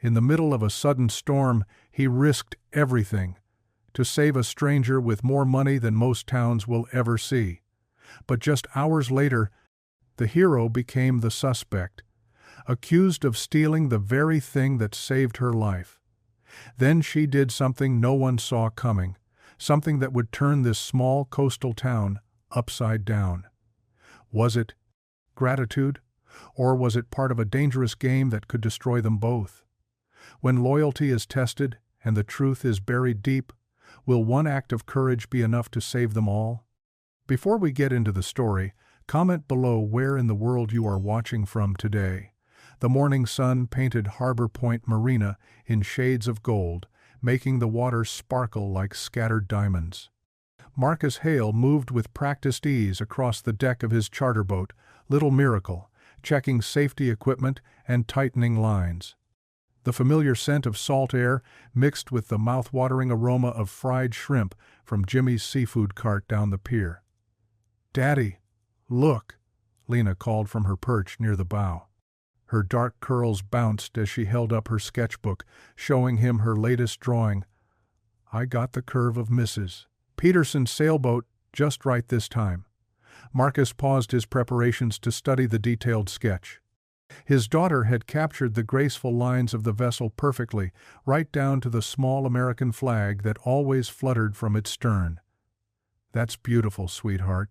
In the middle of a sudden storm, he risked everything to save a stranger with more money than most towns will ever see. But just hours later, the hero became the suspect, accused of stealing the very thing that saved her life. Then she did something no one saw coming, something that would turn this small coastal town upside down. Was it gratitude, or was it part of a dangerous game that could destroy them both? When loyalty is tested and the truth is buried deep, will one act of courage be enough to save them all? Before we get into the story, comment below where in the world you are watching from today. The morning sun painted Harbor Point Marina in shades of gold, making the water sparkle like scattered diamonds. Marcus Hale moved with practiced ease across the deck of his charter boat, Little Miracle, checking safety equipment and tightening lines. The familiar scent of salt air mixed with the mouth-watering aroma of fried shrimp from Jimmy's seafood cart down the pier. "Daddy, look," Lena called from her perch near the bow. Her dark curls bounced as she held up her sketchbook, showing him her latest drawing. "I got the curve of Mrs. Peterson's sailboat just right this time." Marcus paused his preparations to study the detailed sketch. His daughter had captured the graceful lines of the vessel perfectly, right down to the small American flag that always fluttered from its stern. "That's beautiful, sweetheart,"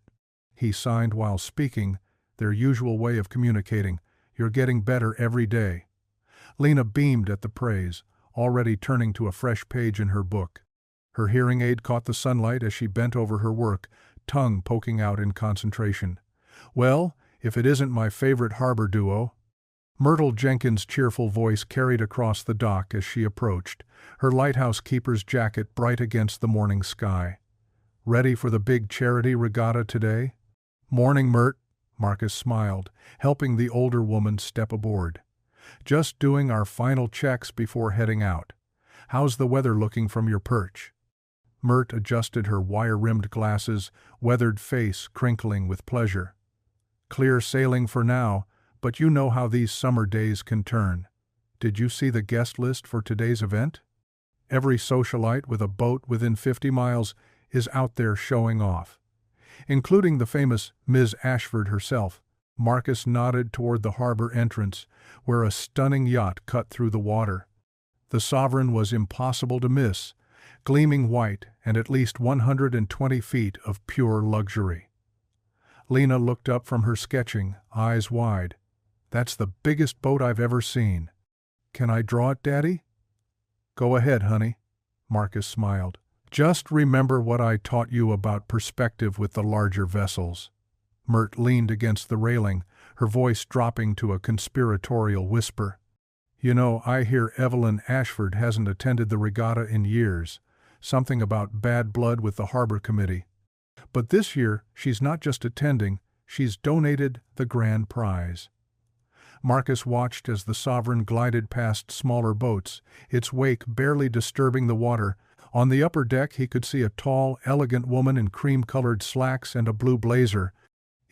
he signed while speaking, their usual way of communicating. "You're getting better every day." Lena beamed at the praise, already turning to a fresh page in her book. Her hearing aid caught the sunlight as she bent over her work, tongue poking out in concentration. "Well, if it isn't my favorite harbor duo." Myrtle Jenkins' cheerful voice carried across the dock as she approached, her lighthouse keeper's jacket bright against the morning sky. "Ready for the big charity regatta today?" "Morning, Myrt," Marcus smiled, helping the older woman step aboard. "Just doing our final checks before heading out. How's the weather looking from your perch?" Myrt adjusted her wire-rimmed glasses, weathered face crinkling with pleasure. "Clear sailing for now, but you know how these summer days can turn. Did you see the guest list for today's event? Every socialite with a boat within 50 miles is out there showing off, including the famous Ms. Ashford herself." Marcus nodded toward the harbor entrance, where a stunning yacht cut through the water. The Sovereign was impossible to miss, gleaming white and at least 120 feet of pure luxury. Lena looked up from her sketching, eyes wide. "That's the biggest boat I've ever seen." "Can I draw it, Daddy?" "Go ahead, honey," Marcus smiled. "Just remember what I taught you about perspective with the larger vessels." Myrt leaned against the railing, her voice dropping to a conspiratorial whisper. "You know, I hear Evelyn Ashford hasn't attended the regatta in years. Something about bad blood with the harbor committee. But this year, she's not just attending, she's donated the grand prize." Marcus watched as the Sovereign glided past smaller boats, its wake barely disturbing the water. On the upper deck he could see a tall, elegant woman in cream-colored slacks and a blue blazer.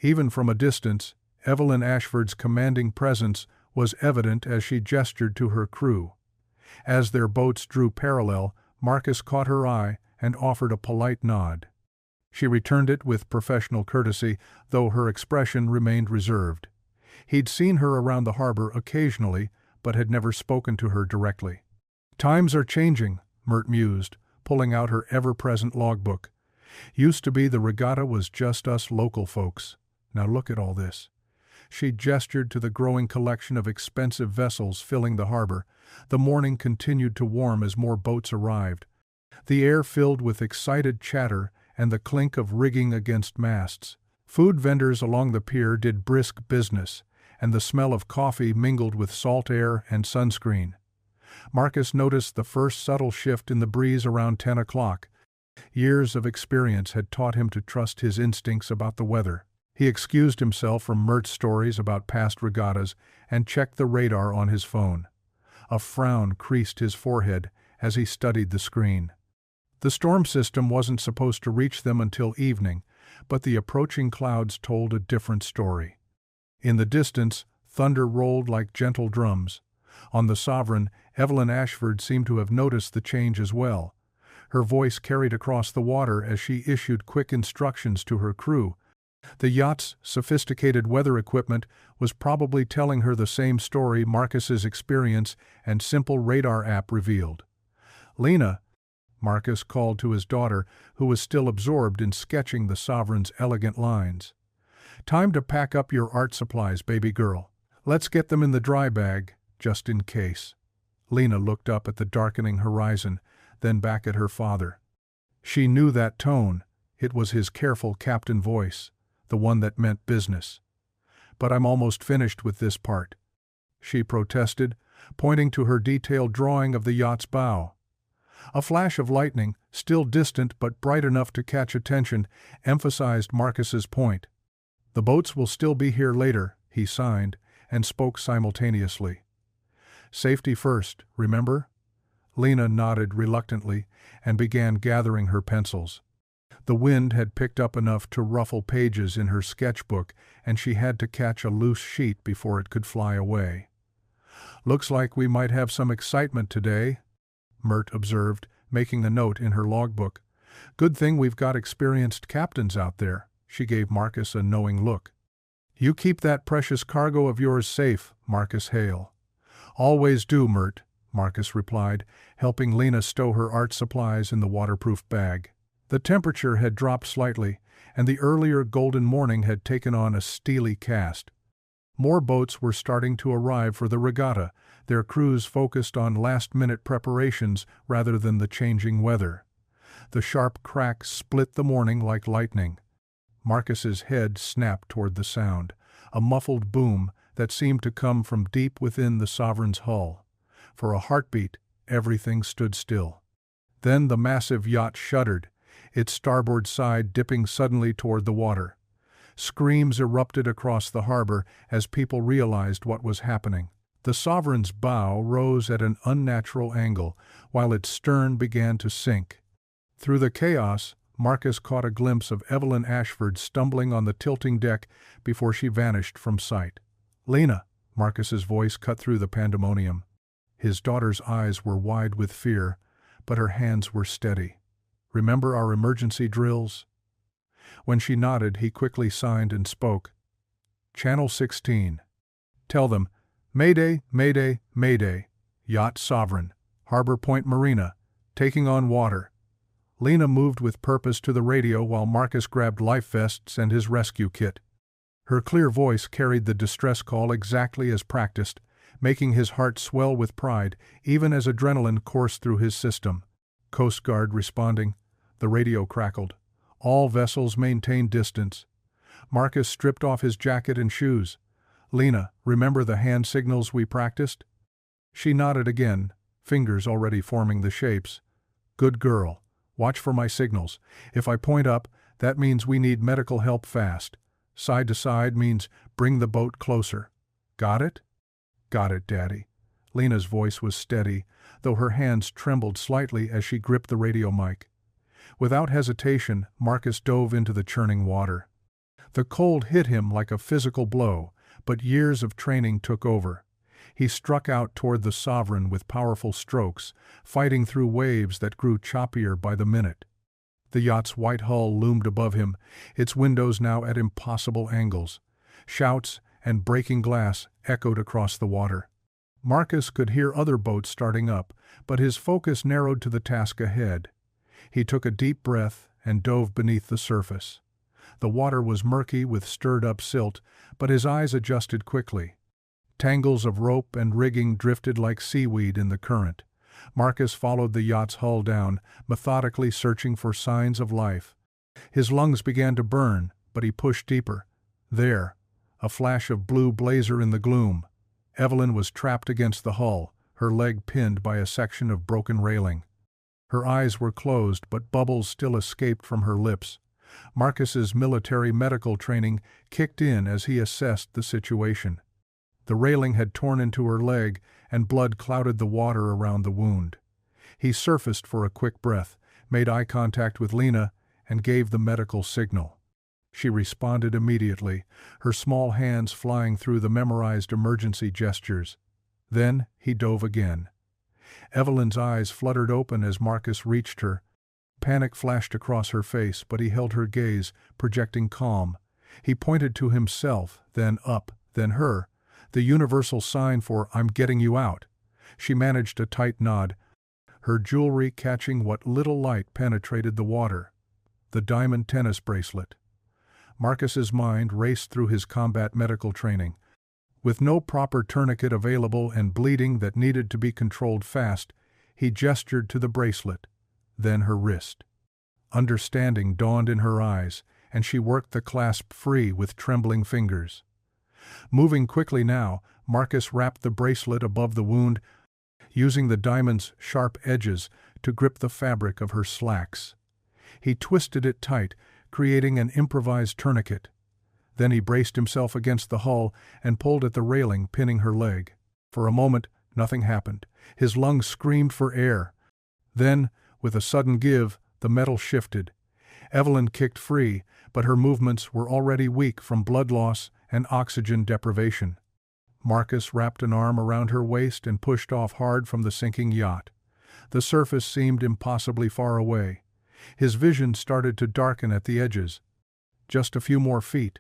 Even from a distance, Evelyn Ashford's commanding presence was evident as she gestured to her crew. As their boats drew parallel, Marcus caught her eye and offered a polite nod. She returned it with professional courtesy, though her expression remained reserved. He'd seen her around the harbor occasionally, but had never spoken to her directly. "Times are changing," Myrt mused, pulling out her ever-present logbook. "Used to be the regatta was just us local folks. Now look at all this." She gestured to the growing collection of expensive vessels filling the harbor. The morning continued to warm as more boats arrived. The air filled with excited chatter and the clink of rigging against masts. Food vendors along the pier did brisk business, and the smell of coffee mingled with salt air and sunscreen. Marcus noticed the first subtle shift in the breeze around 10 o'clock. Years of experience had taught him to trust his instincts about the weather. He excused himself from Myrt's stories about past regattas and checked the radar on his phone. A frown creased his forehead as he studied the screen. The storm system wasn't supposed to reach them until evening, but the approaching clouds told a different story. In the distance, thunder rolled like gentle drums. On the Sovereign, Evelyn Ashford seemed to have noticed the change as well. Her voice carried across the water as she issued quick instructions to her crew. The yacht's sophisticated weather equipment was probably telling her the same story Marcus's experience and simple radar app revealed. "Lena," Marcus called to his daughter, who was still absorbed in sketching the Sovereign's elegant lines. "Time to pack up your art supplies, baby girl. Let's get them in the dry bag, just in case." Lena looked up at the darkening horizon, then back at her father. She knew that tone. It was his careful captain voice, the one that meant business. "But I'm almost finished with this part," she protested, pointing to her detailed drawing of the yacht's bow. A flash of lightning, still distant but bright enough to catch attention, emphasized Marcus's point. "The boats will still be here later," he signed, and spoke simultaneously. "Safety first, remember?" Lena nodded reluctantly and began gathering her pencils. The wind had picked up enough to ruffle pages in her sketchbook, and she had to catch a loose sheet before it could fly away. "Looks like we might have some excitement today," Mert observed, making a note in her logbook. "Good thing we've got experienced captains out there." She gave Marcus a knowing look. "You keep that precious cargo of yours safe, Marcus Hale." "Always do, Mert," Marcus replied, helping Lena stow her art supplies in the waterproof bag. The temperature had dropped slightly, and the earlier golden morning had taken on a steely cast. More boats were starting to arrive for the regatta, their crews focused on last-minute preparations rather than the changing weather. The sharp crack split the morning like lightning. Marcus's head snapped toward the sound, a muffled boom that seemed to come from deep within the Sovereign's hull. For a heartbeat, everything stood still. Then the massive yacht shuddered, its starboard side dipping suddenly toward the water. Screams erupted across the harbor as people realized what was happening. The Sovereign's bow rose at an unnatural angle, while its stern began to sink. Through the chaos, Marcus caught a glimpse of Evelyn Ashford stumbling on the tilting deck before she vanished from sight. "Lena," Marcus's voice cut through the pandemonium. His daughter's eyes were wide with fear, but her hands were steady. "Remember our emergency drills?" When she nodded, he quickly signed and spoke. "Channel 16. Tell them, Mayday, Mayday, Mayday. Yacht Sovereign, Harbor Point Marina, taking on water." Lena moved with purpose to the radio while Marcus grabbed life vests and his rescue kit. Her clear voice carried the distress call exactly as practiced, making his heart swell with pride even as adrenaline coursed through his system. "Coast Guard responding," the radio crackled. "All vessels maintain distance." Marcus stripped off his jacket and shoes. "Lena, remember the hand signals we practiced?" She nodded again, fingers already forming the shapes. "Good girl. Watch for my signals. If I point up, that means we need medical help fast. Side to side means bring the boat closer. Got it?" "Got it, Daddy." Lena's voice was steady, though her hands trembled slightly as she gripped the radio mic. Without hesitation, Marcus dove into the churning water. The cold hit him like a physical blow, but years of training took over. He struck out toward the Sovereign with powerful strokes, fighting through waves that grew choppier by the minute. The yacht's white hull loomed above him, its windows now at impossible angles. Shouts and breaking glass echoed across the water. Marcus could hear other boats starting up, but his focus narrowed to the task ahead. He took a deep breath and dove beneath the surface. The water was murky with stirred-up silt, but his eyes adjusted quickly. Tangles of rope and rigging drifted like seaweed in the current. Marcus followed the yacht's hull down, methodically searching for signs of life. His lungs began to burn, but he pushed deeper. There, a flash of blue blazer in the gloom. Evelyn was trapped against the hull, her leg pinned by a section of broken railing. Her eyes were closed, but bubbles still escaped from her lips. Marcus's military medical training kicked in as he assessed the situation. The railing had torn into her leg, and blood clouded the water around the wound. He surfaced for a quick breath, made eye contact with Lena, and gave the medical signal. She responded immediately, her small hands flying through the memorized emergency gestures. Then he dove again. Evelyn's eyes fluttered open as Marcus reached her. Panic flashed across her face, but he held her gaze, projecting calm. He pointed to himself, then up, then her, the universal sign for "I'm getting you out." She managed a tight nod, her jewelry catching what little light penetrated the water. The diamond tennis bracelet. Marcus's mind raced through his combat medical training. With no proper tourniquet available and bleeding that needed to be controlled fast, he gestured to the bracelet, then her wrist. Understanding dawned in her eyes, and she worked the clasp free with trembling fingers. Moving quickly now, Marcus wrapped the bracelet above the wound, using the diamond's sharp edges to grip the fabric of her slacks. He twisted it tight, creating an improvised tourniquet. Then he braced himself against the hull and pulled at the railing, pinning her leg. For a moment, nothing happened. His lungs screamed for air. Then, with a sudden give, the metal shifted. Evelyn kicked free, but her movements were already weak from blood loss and oxygen deprivation. Marcus wrapped an arm around her waist and pushed off hard from the sinking yacht. The surface seemed impossibly far away. His vision started to darken at the edges. Just a few more feet.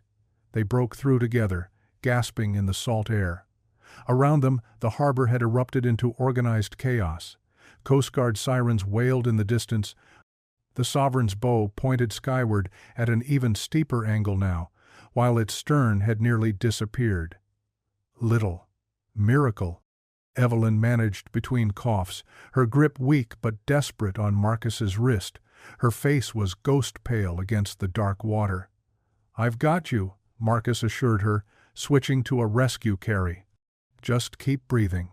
They broke through together, gasping in the salt air. Around them, the harbor had erupted into organized chaos. Coast Guard sirens wailed in the distance. The Sovereign's bow pointed skyward at an even steeper angle now, while its stern had nearly disappeared. Little. Miracle. Evelyn managed between coughs, her grip weak but desperate on Marcus's wrist. Her face was ghost-pale against the dark water. "I've got you," Marcus assured her, switching to a rescue carry. "Just keep breathing."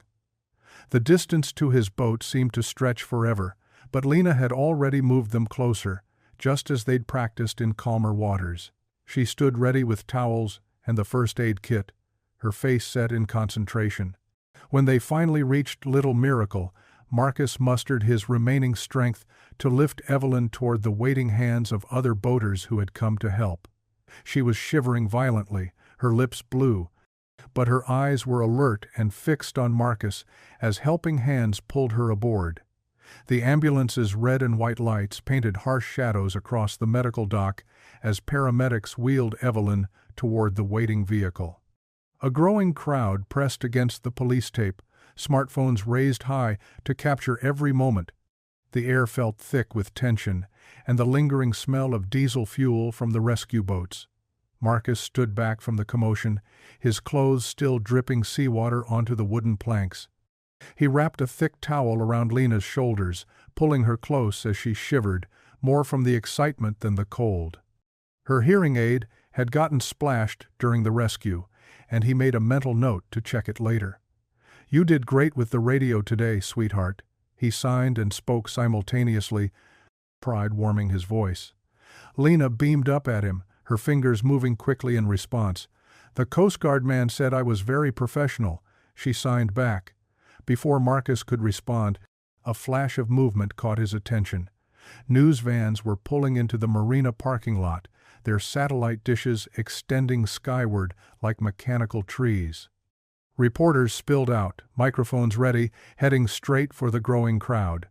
The distance to his boat seemed to stretch forever, but Lena had already moved them closer, just as they'd practiced in calmer waters. She stood ready with towels and the first aid kit, her face set in concentration. When they finally reached Little Miracle, Marcus mustered his remaining strength to lift Evelyn toward the waiting hands of other boaters who had come to help. She was shivering violently, her lips blue, but her eyes were alert and fixed on Marcus as helping hands pulled her aboard. The ambulance's red and white lights painted harsh shadows across the medical dock as paramedics wheeled Evelyn toward the waiting vehicle. A growing crowd pressed against the police tape, smartphones raised high to capture every moment. The air felt thick with tension and the lingering smell of diesel fuel from the rescue boats. Marcus stood back from the commotion, his clothes still dripping seawater onto the wooden planks. He wrapped a thick towel around Lena's shoulders, pulling her close as she shivered, more from the excitement than the cold. Her hearing aid had gotten splashed during the rescue, and he made a mental note to check it later. "You did great with the radio today, sweetheart," he signed and spoke simultaneously, pride warming his voice. Lena beamed up at him, her fingers moving quickly in response. "The Coast Guard man said I was very professional," she signed back. Before Marcus could respond, a flash of movement caught his attention. News vans were pulling into the marina parking lot, their satellite dishes extending skyward like mechanical trees. Reporters spilled out, microphones ready, heading straight for the growing crowd.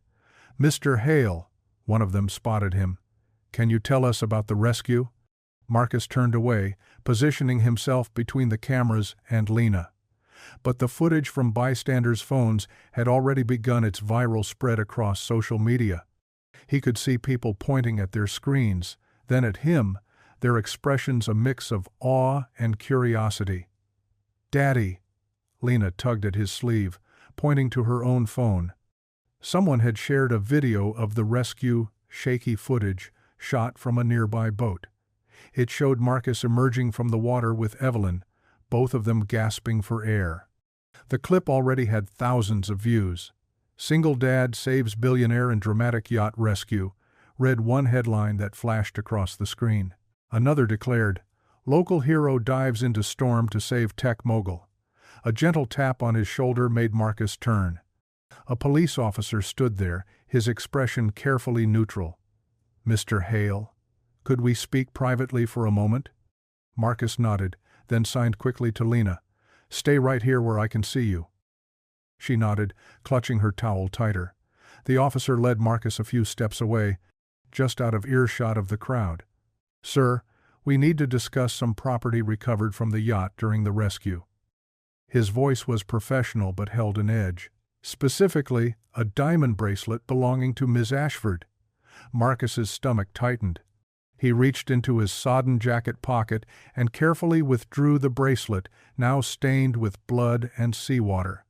"Mr. Hale," one of them spotted him. "Can you tell us about the rescue?" Marcus turned away, positioning himself between the cameras and Lena. But the footage from bystanders' phones had already begun its viral spread across social media. He could see people pointing at their screens, then at him, their expressions a mix of awe and curiosity. "Daddy," Lena tugged at his sleeve, pointing to her own phone. Someone had shared a video of the rescue, shaky footage, shot from a nearby boat. It showed Marcus emerging from the water with Evelyn, both of them gasping for air. The clip already had thousands of views. "Single Dad Saves Billionaire in Dramatic Yacht Rescue," read one headline that flashed across the screen. Another declared, "Local hero dives into storm to save tech mogul." A gentle tap on his shoulder made Marcus turn. A police officer stood there, his expression carefully neutral. "Mr. Hale, could we speak privately for a moment?" Marcus nodded, then signed quickly to Lena. "Stay right here where I can see you." She nodded, clutching her towel tighter. The officer led Marcus a few steps away, just out of earshot of the crowd. "Sir, we need to discuss some property recovered from the yacht during the rescue." His voice was professional but held an edge. Specifically, a diamond bracelet belonging to Miss Ashford. Marcus's stomach tightened. He reached into his sodden jacket pocket and carefully withdrew the bracelet, now stained with blood and seawater.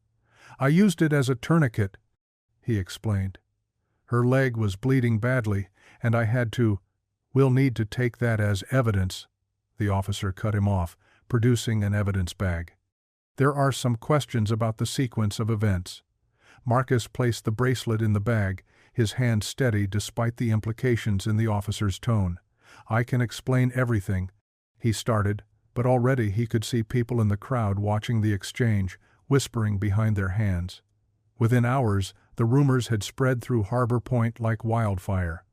"I used it as a tourniquet," he explained. "Her leg was bleeding badly, and I had to—" "We'll need to take that as evidence," the officer cut him off, producing an evidence bag. "There are some questions about the sequence of events." Marcus placed the bracelet in the bag, his hand steady despite the implications in the officer's tone. "I can explain everything," he started, but already he could see people in the crowd watching the exchange, whispering behind their hands. Within hours, the rumors had spread through Harbor Point like wildfire.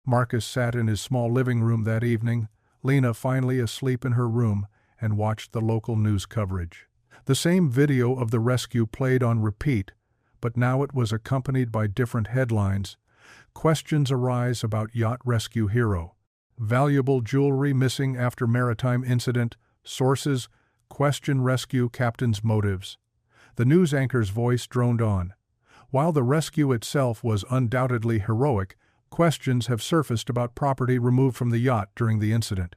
Marcus sat in his small living room that evening, Lena finally asleep in her room, and watched the local news coverage. The same video of the rescue played on repeat, but now it was accompanied by different headlines. "Questions arise about yacht rescue hero. Valuable jewelry missing after maritime incident. Sources question rescue captain's motives." The news anchor's voice droned on. "While the rescue itself was undoubtedly heroic, questions have surfaced about property removed from the yacht during the incident.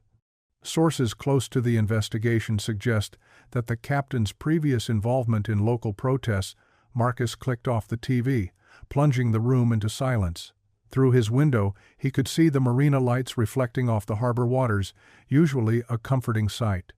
Sources close to the investigation suggest that the captain's previous involvement in local protests." Marcus clicked off the TV, plunging the room into silence. Through his window, he could see the marina lights reflecting off the harbor waters, usually a comforting sight.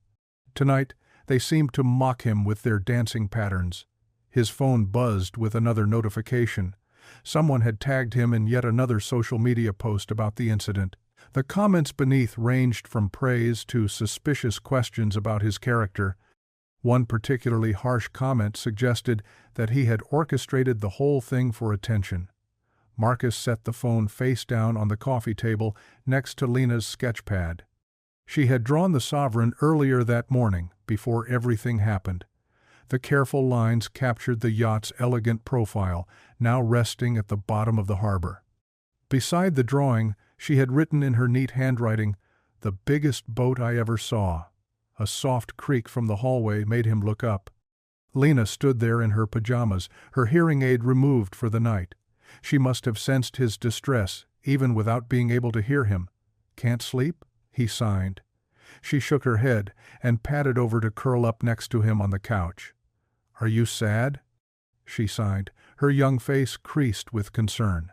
Tonight, they seemed to mock him with their dancing patterns. His phone buzzed with another notification. Someone had tagged him in yet another social media post about the incident. The comments beneath ranged from praise to suspicious questions about his character. One particularly harsh comment suggested that he had orchestrated the whole thing for attention. Marcus set the phone face down on the coffee table next to Lena's sketchpad. She had drawn the sovereign earlier that morning, before everything happened. The careful lines captured the yacht's elegant profile, now resting at the bottom of the harbor. Beside the drawing, she had written in her neat handwriting, "The biggest boat I ever saw." A soft creak from the hallway made him look up. Lena stood there in her pajamas, her hearing aid removed for the night. She must have sensed his distress, even without being able to hear him. "Can't sleep?" he signed. She shook her head and padded over to curl up next to him on the couch. "Are you sad?" she sighed, her young face creased with concern.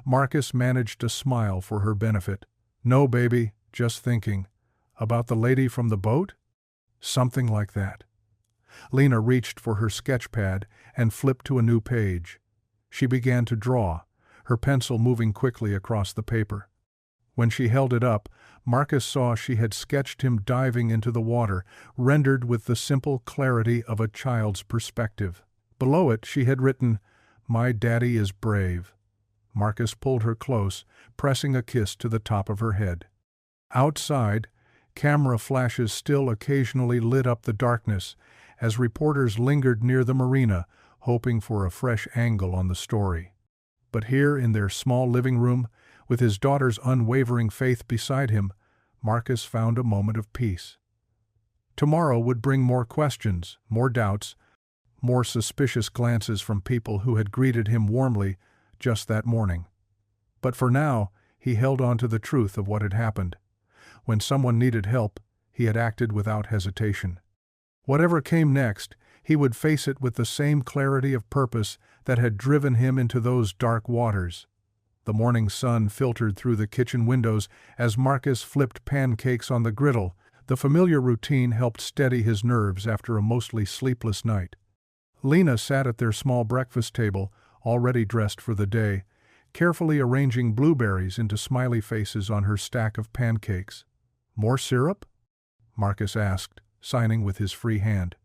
Marcus managed a smile for her benefit. "No, baby, just thinking." "About the lady from the boat?" "Something like that." Lena reached for her sketch pad and flipped to a new page. She began to draw, her pencil moving quickly across the paper. When she held it up, Marcus saw she had sketched him diving into the water, rendered with the simple clarity of a child's perspective. Below it she had written, "My daddy is brave." Marcus pulled her close, pressing a kiss to the top of her head. Outside, camera flashes still occasionally lit up the darkness as reporters lingered near the marina, hoping for a fresh angle on the story. But here in their small living room, with his daughter's unwavering faith beside him, Marcus found a moment of peace. Tomorrow would bring more questions, more doubts, more suspicious glances from people who had greeted him warmly just that morning. But for now, he held on to the truth of what had happened. When someone needed help, he had acted without hesitation. Whatever came next, he would face it with the same clarity of purpose that had driven him into those dark waters. The morning sun filtered through the kitchen windows as Marcus flipped pancakes on the griddle. The familiar routine helped steady his nerves after a mostly sleepless night. Lena sat at their small breakfast table, already dressed for the day, carefully arranging blueberries into smiley faces on her stack of pancakes. "More syrup?" Marcus asked, signing with his free hand.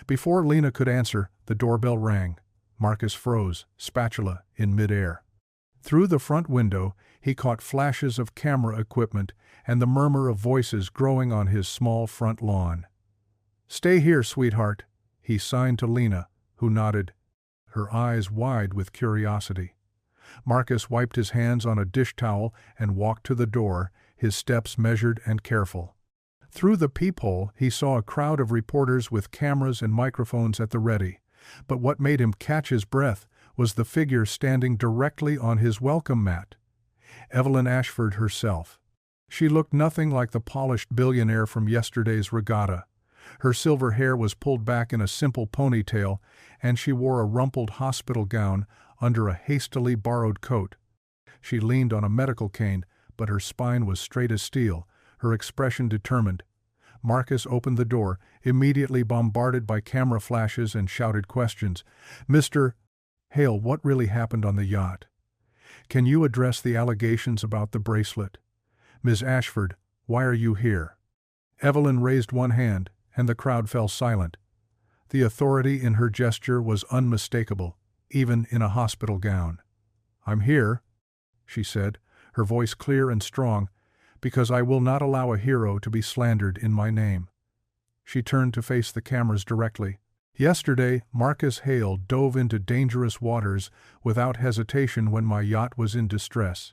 Before Lena could answer, the doorbell rang. Marcus froze, spatula in midair. Through the front window, he caught flashes of camera equipment and the murmur of voices growing on his small front lawn. "Stay here, sweetheart," he signed to Lena, who nodded. her eyes wide with curiosity. Marcus wiped his hands on a dish towel and walked to the door, his steps measured and careful. Through the peephole he saw a crowd of reporters with cameras and microphones at the ready, but what made him catch his breath was the figure standing directly on his welcome mat. Evelyn Ashford herself. She looked nothing like the polished billionaire from yesterday's regatta. Her silver hair was pulled back in a simple ponytail, and she wore a rumpled hospital gown under a hastily borrowed coat. She leaned on a medical cane, but her spine was straight as steel, her expression determined. Marcus opened the door, immediately bombarded by camera flashes and shouted questions. "Mr. Hale, what really happened on the yacht? Can you address the allegations about the bracelet? Ms. Ashford, why are you here?" Evelyn raised one hand, and the crowd fell silent. The authority in her gesture was unmistakable, even in a hospital gown. "I'm here," she said, her voice clear and strong, "because I will not allow a hero to be slandered in my name." She turned to face the cameras directly. "Yesterday, Marcus Hale dove into dangerous waters without hesitation when my yacht was in distress.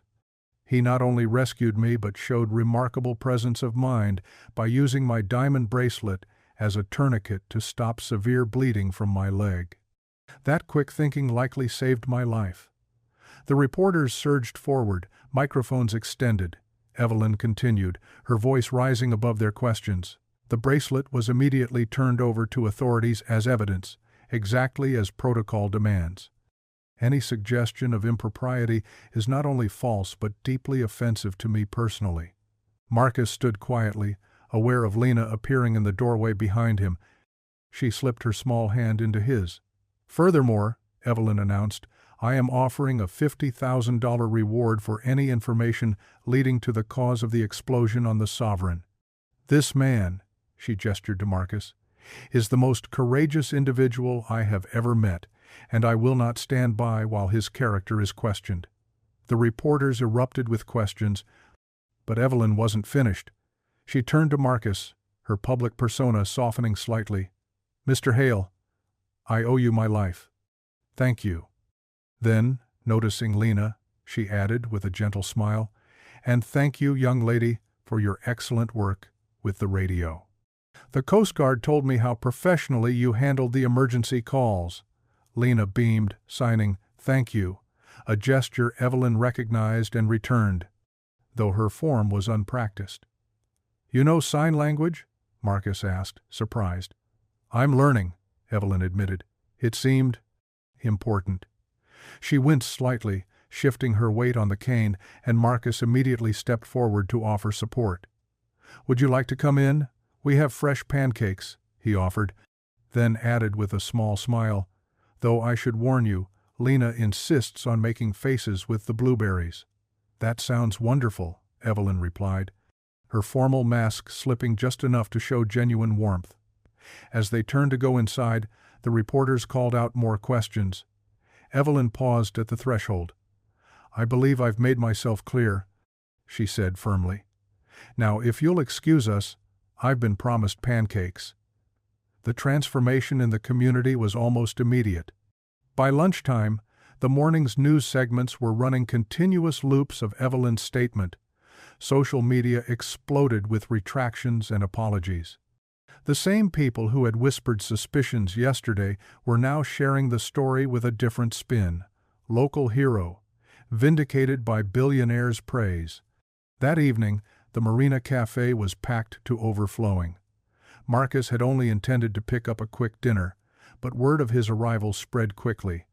He not only rescued me but showed remarkable presence of mind by using my diamond bracelet as a tourniquet to stop severe bleeding from my leg. That quick thinking likely saved my life." The reporters surged forward, microphones extended. Evelyn continued, her voice rising above their questions. "The bracelet was immediately turned over to authorities as evidence, exactly as protocol demands. Any suggestion of impropriety is not only false but deeply offensive to me personally." Marcus stood quietly, aware of Lena appearing in the doorway behind him. She slipped her small hand into his. "Furthermore," Evelyn announced, "I am offering a $50,000 reward for any information leading to the cause of the explosion on the Sovereign. This man," she gestured to Marcus, "is the most courageous individual I have ever met, and I will not stand by while his character is questioned." The reporters erupted with questions, but Evelyn wasn't finished. She turned to Marcus, her public persona softening slightly. "Mr. Hale, I owe you my life. Thank you." Then, noticing Lena, she added with a gentle smile, "And thank you, young lady, for your excellent work with the radio. The Coast Guard told me how professionally you handled the emergency calls." Lena beamed, signing, "Thank you," a gesture Evelyn recognized and returned, though her form was unpracticed. "You know sign language?" Marcus asked, surprised. "I'm learning," Evelyn admitted. It seemed important. She winced slightly, shifting her weight on the cane, and Marcus immediately stepped forward to offer support. "Would you like to come in? We have fresh pancakes," he offered, then added with a small smile, "Though I should warn you, Lena insists on making faces with the blueberries." "That sounds wonderful," Evelyn replied, her formal mask slipping just enough to show genuine warmth. As they turned to go inside, the reporters called out more questions. Evelyn paused at the threshold. "I believe I've made myself clear," she said firmly. "Now, if you'll excuse us, I've been promised pancakes." The transformation in the community was almost immediate. By lunchtime, the morning's news segments were running continuous loops of Evelyn's statement. Social media exploded with retractions and apologies. The same people who had whispered suspicions yesterday were now sharing the story with a different spin. Local hero, vindicated by Billionaire's praise. That evening, the Marina Cafe was packed to overflowing. Marcus had only intended to pick up a quick dinner, but word of his arrival spread quickly.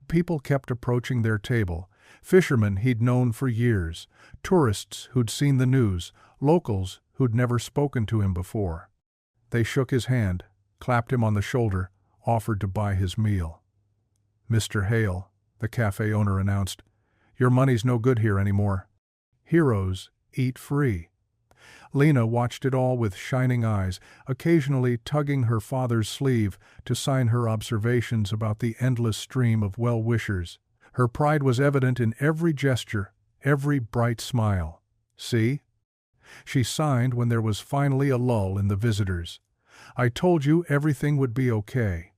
People kept approaching their table. Fishermen he'd known for years, tourists who'd seen the news, locals who'd never spoken to him before. They shook his hand, clapped him on the shoulder, offered to buy his meal. "Mr. Hale," the cafe owner announced, "your money's no good here anymore. Heroes eat free." Lena watched it all with shining eyes, occasionally tugging her father's sleeve to sign her observations about the endless stream of well-wishers. Her pride was evident in every gesture, every bright smile. "See?" She signed when there was finally a lull in the visitors. "I told you everything would be okay."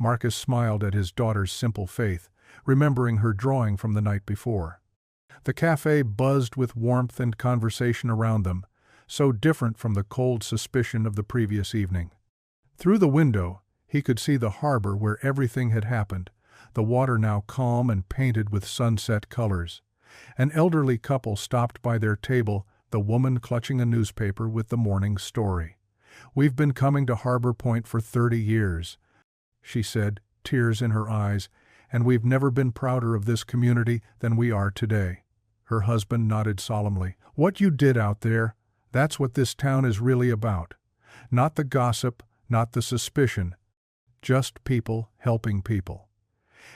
Marcus smiled at his daughter's simple faith, remembering her drawing from the night before. The cafe buzzed with warmth and conversation around them, so different from the cold suspicion of the previous evening. Through the window, he could see the harbor where everything had happened, the water now calm and painted with sunset colors. An elderly couple stopped by their table, the woman clutching a newspaper with the morning story. "We've been coming to Harbor Point for 30 years, she said, tears in her eyes, "and we've never been prouder of this community than we are today." Her husband nodded solemnly. "What you did out there, that's what this town is really about. Not the gossip, not the suspicion. Just people helping people."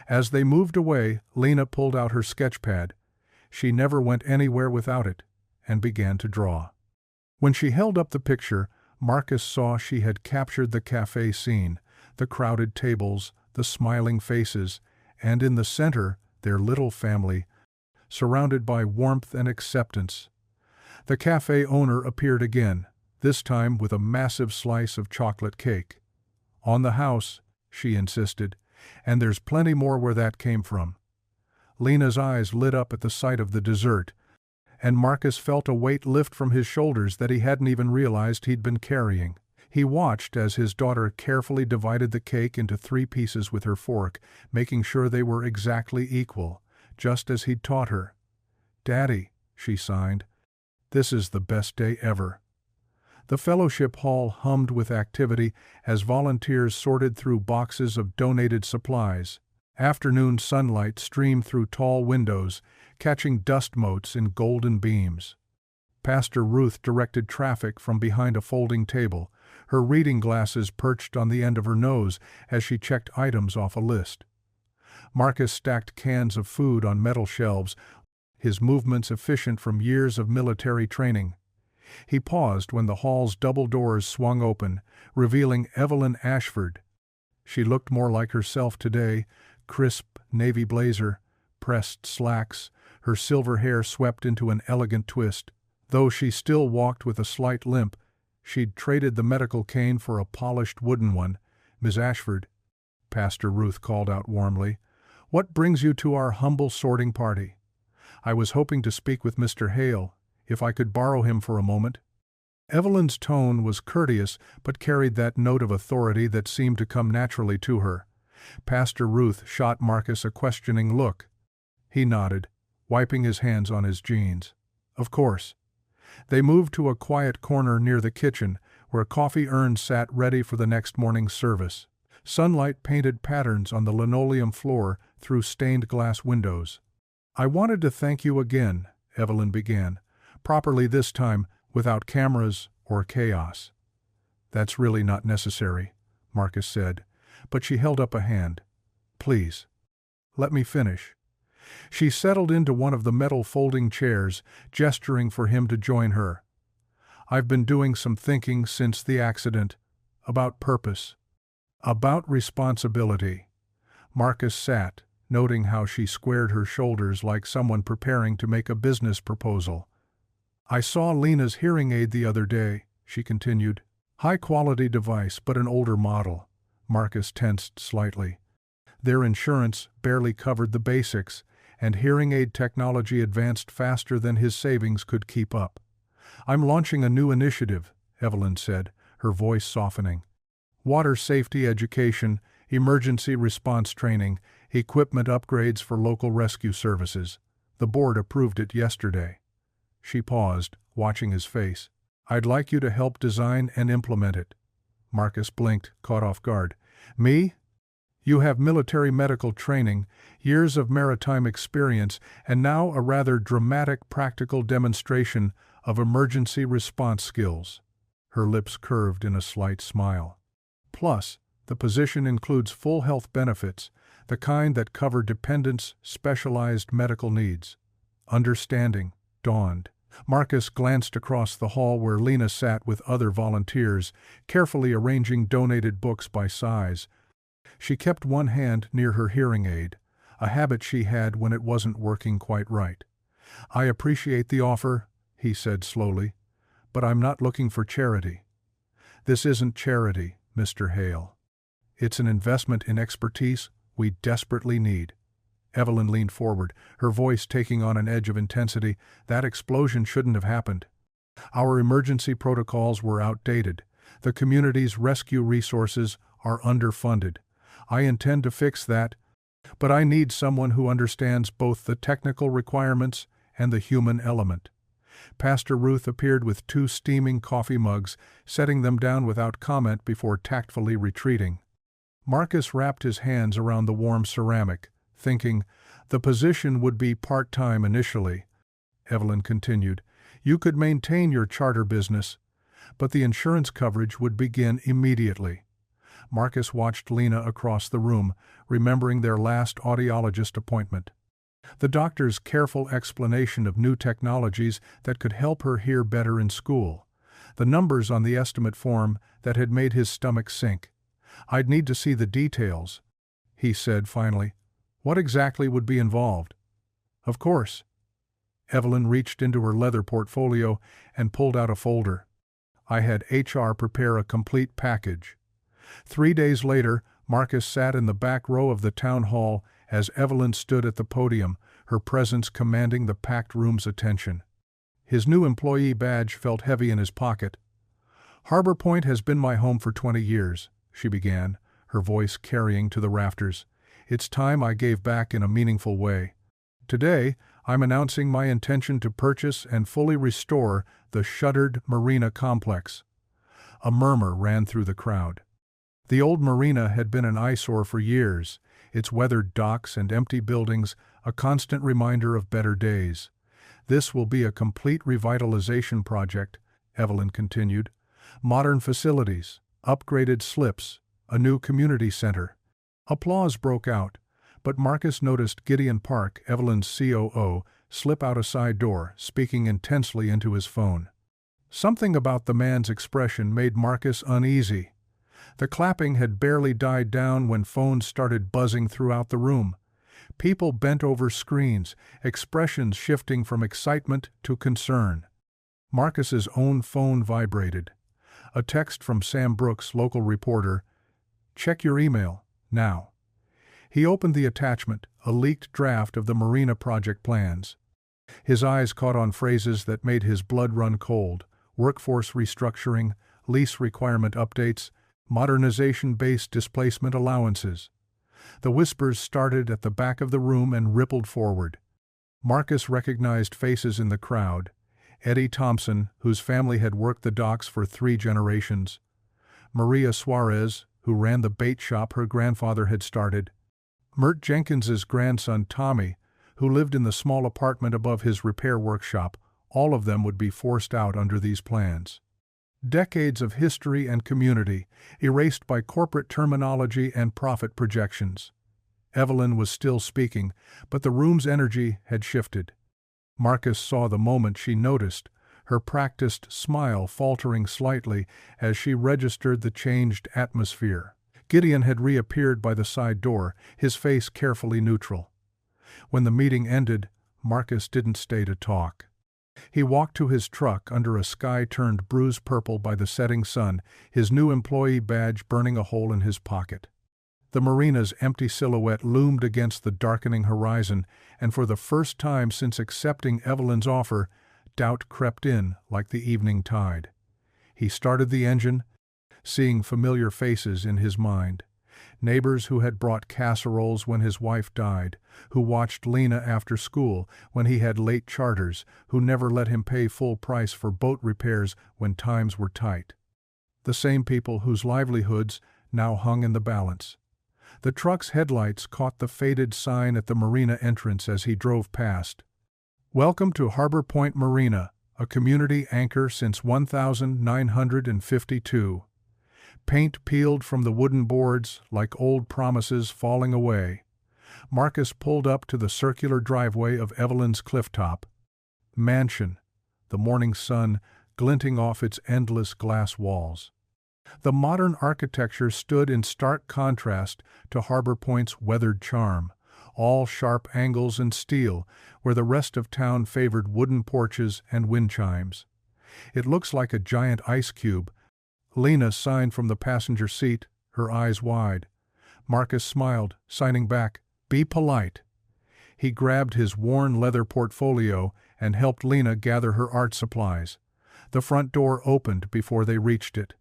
As they moved away, Lena pulled out her sketch pad. She never went anywhere without it, and began to draw. When she held up the picture, Marcus saw she had captured the cafe scene, the crowded tables, the smiling faces, and in the center, their little family, surrounded by warmth and acceptance. The cafe owner appeared again, this time with a massive slice of chocolate cake. "On the house," she insisted, "and there's plenty more where that came from." Lena's eyes lit up at the sight of the dessert, and Marcus felt a weight lift from his shoulders that he hadn't even realized he'd been carrying. He watched as his daughter carefully divided the cake into 3 pieces with her fork, making sure they were exactly equal, just as he'd taught her. "Daddy," she signed, "this is the best day ever." The fellowship hall hummed with activity as volunteers sorted through boxes of donated supplies. Afternoon sunlight streamed through tall windows, catching dust motes in golden beams. Pastor Ruth directed traffic from behind a folding table, her reading glasses perched on the end of her nose as she checked items off a list. Marcus stacked cans of food on metal shelves, his movements efficient from years of military training. He paused when the hall's double doors swung open, revealing Evelyn Ashford. She looked more like herself today, crisp navy blazer, pressed slacks, her silver hair swept into an elegant twist. Though she still walked with a slight limp, she'd traded the medical cane for a polished wooden one. "Miss Ashford," Pastor Ruth called out warmly, "what brings you to our humble sorting party? I was hoping to speak with Mr. Hale, if I could borrow him for a moment." Evelyn's tone was courteous but carried that note of authority that seemed to come naturally to her. Pastor Ruth shot Marcus a questioning look. He nodded, wiping his hands on his jeans. "Of course." They moved to a quiet corner near the kitchen, where coffee urns sat ready for the next morning's service. Sunlight painted patterns on the linoleum floor through stained glass windows. "I wanted to thank you again," Evelyn began, properly this time, without cameras or chaos. "That's really not necessary," Marcus said, but she held up a hand. "Please, let me finish." She settled into one of the metal folding chairs, gesturing for him to join her. "I've been doing some thinking since the accident, about purpose, about responsibility." Marcus sat, noting how she squared her shoulders like someone preparing to make a business proposal. "I saw Lena's hearing aid the other day," she continued. "High-quality device, but an older model." Marcus tensed slightly. Their insurance barely covered the basics, and hearing aid technology advanced faster than his savings could keep up. "I'm launching a new initiative," Evelyn said, her voice softening. "Water safety education, emergency response training, equipment upgrades for local rescue services. The board approved it yesterday." She paused, watching his face. "I'd like you to help design and implement it." Marcus blinked, caught off guard. "Me? You have military medical training, years of maritime experience, and now a rather dramatic practical demonstration of emergency response skills." Her lips curved in a slight smile. "Plus, the position includes full health benefits, the kind that cover dependents' specialized medical needs." Understanding dawned. Marcus glanced across the hall where Lena sat with other volunteers, carefully arranging donated books by size. She kept one hand near her hearing aid, a habit she had when it wasn't working quite right. "I appreciate the offer," he said slowly, "but I'm not looking for charity." "This isn't charity, Mr. Hale." It's an investment in expertise we desperately need. Evelyn leaned forward, her voice taking on an edge of intensity. That explosion shouldn't have happened. Our emergency protocols were outdated. The community's rescue resources are underfunded. I intend to fix that, but I need someone who understands both the technical requirements and the human element. Pastor Ruth appeared with 2 steaming coffee mugs, setting them down without comment before tactfully retreating. Marcus wrapped his hands around the warm ceramic, thinking, the position would be part-time initially. Evelyn continued, you could maintain your charter business, but the insurance coverage would begin immediately. Marcus watched Lena across the room, remembering their last audiologist appointment. The doctor's careful explanation of new technologies that could help her hear better in school. The numbers on the estimate form that had made his stomach sink. I'd need to see the details, he said finally. What exactly would be involved? Of course. Evelyn reached into her leather portfolio and pulled out a folder. I had HR prepare a complete package. 3 days later, Marcus sat in the back row of the town hall as Evelyn stood at the podium, her presence commanding the packed room's attention. His new employee badge felt heavy in his pocket. Harbor Point has been my home for 20 years, she began, her voice carrying to the rafters. It's time I gave back in a meaningful way. Today, I'm announcing my intention to purchase and fully restore the shuttered marina complex. A murmur ran through the crowd. The old marina had been an eyesore for years, its weathered docks and empty buildings a constant reminder of better days. This will be a complete revitalization project, Evelyn continued. Modern facilities, upgraded slips, a new community center. Applause broke out, but Marcus noticed Gideon Park, Evelyn's COO, slip out a side door, speaking intensely into his phone. Something about the man's expression made Marcus uneasy. The clapping had barely died down when phones started buzzing throughout the room. People bent over screens, expressions shifting from excitement to concern. Marcus's own phone vibrated. A text from Sam Brooks, local reporter. Check your email, now. He opened the attachment, a leaked draft of the marina project plans. His eyes caught on phrases that made his blood run cold. Workforce restructuring, lease requirement updates, modernization-based displacement allowances. The whispers started at the back of the room and rippled forward. Marcus recognized faces in the crowd. Eddie Thompson, whose family had worked the docks for 3 generations. Maria Suarez, who ran the bait shop her grandfather had started. Mert Jenkins's grandson Tommy, who lived in the small apartment above his repair workshop. All of them would be forced out under these plans. Decades of history and community, erased by corporate terminology and profit projections. Evelyn was still speaking, but the room's energy had shifted. Marcus saw the moment she noticed, her practiced smile faltering slightly as she registered the changed atmosphere. Gideon had reappeared by the side door, his face carefully neutral. When the meeting ended, Marcus didn't stay to talk. He walked to his truck under a sky turned bruise purple by the setting sun, his new employee badge burning a hole in his pocket. The marina's empty silhouette loomed against the darkening horizon, and for the first time since accepting Evelyn's offer, doubt crept in like the evening tide. He started the engine, seeing familiar faces in his mind. Neighbors who had brought casseroles when his wife died, who watched Lena after school when he had late charters, who never let him pay full price for boat repairs when times were tight. The same people whose livelihoods now hung in the balance. The truck's headlights caught the faded sign at the marina entrance as he drove past. Welcome to Harbor Point Marina, a community anchor since 1952. Paint peeled from the wooden boards like old promises falling away. Marcus pulled up to the circular driveway of Evelyn's clifftop mansion, the morning sun glinting off its endless glass walls. The modern architecture stood in stark contrast to Harbor Point's weathered charm, all sharp angles and steel, where the rest of town favored wooden porches and wind chimes. It looks like a giant ice cube. Lena signed from the passenger seat, her eyes wide. Marcus smiled, signing back, "Be polite." He grabbed his worn leather portfolio and helped Lena gather her art supplies. The front door opened before they reached it.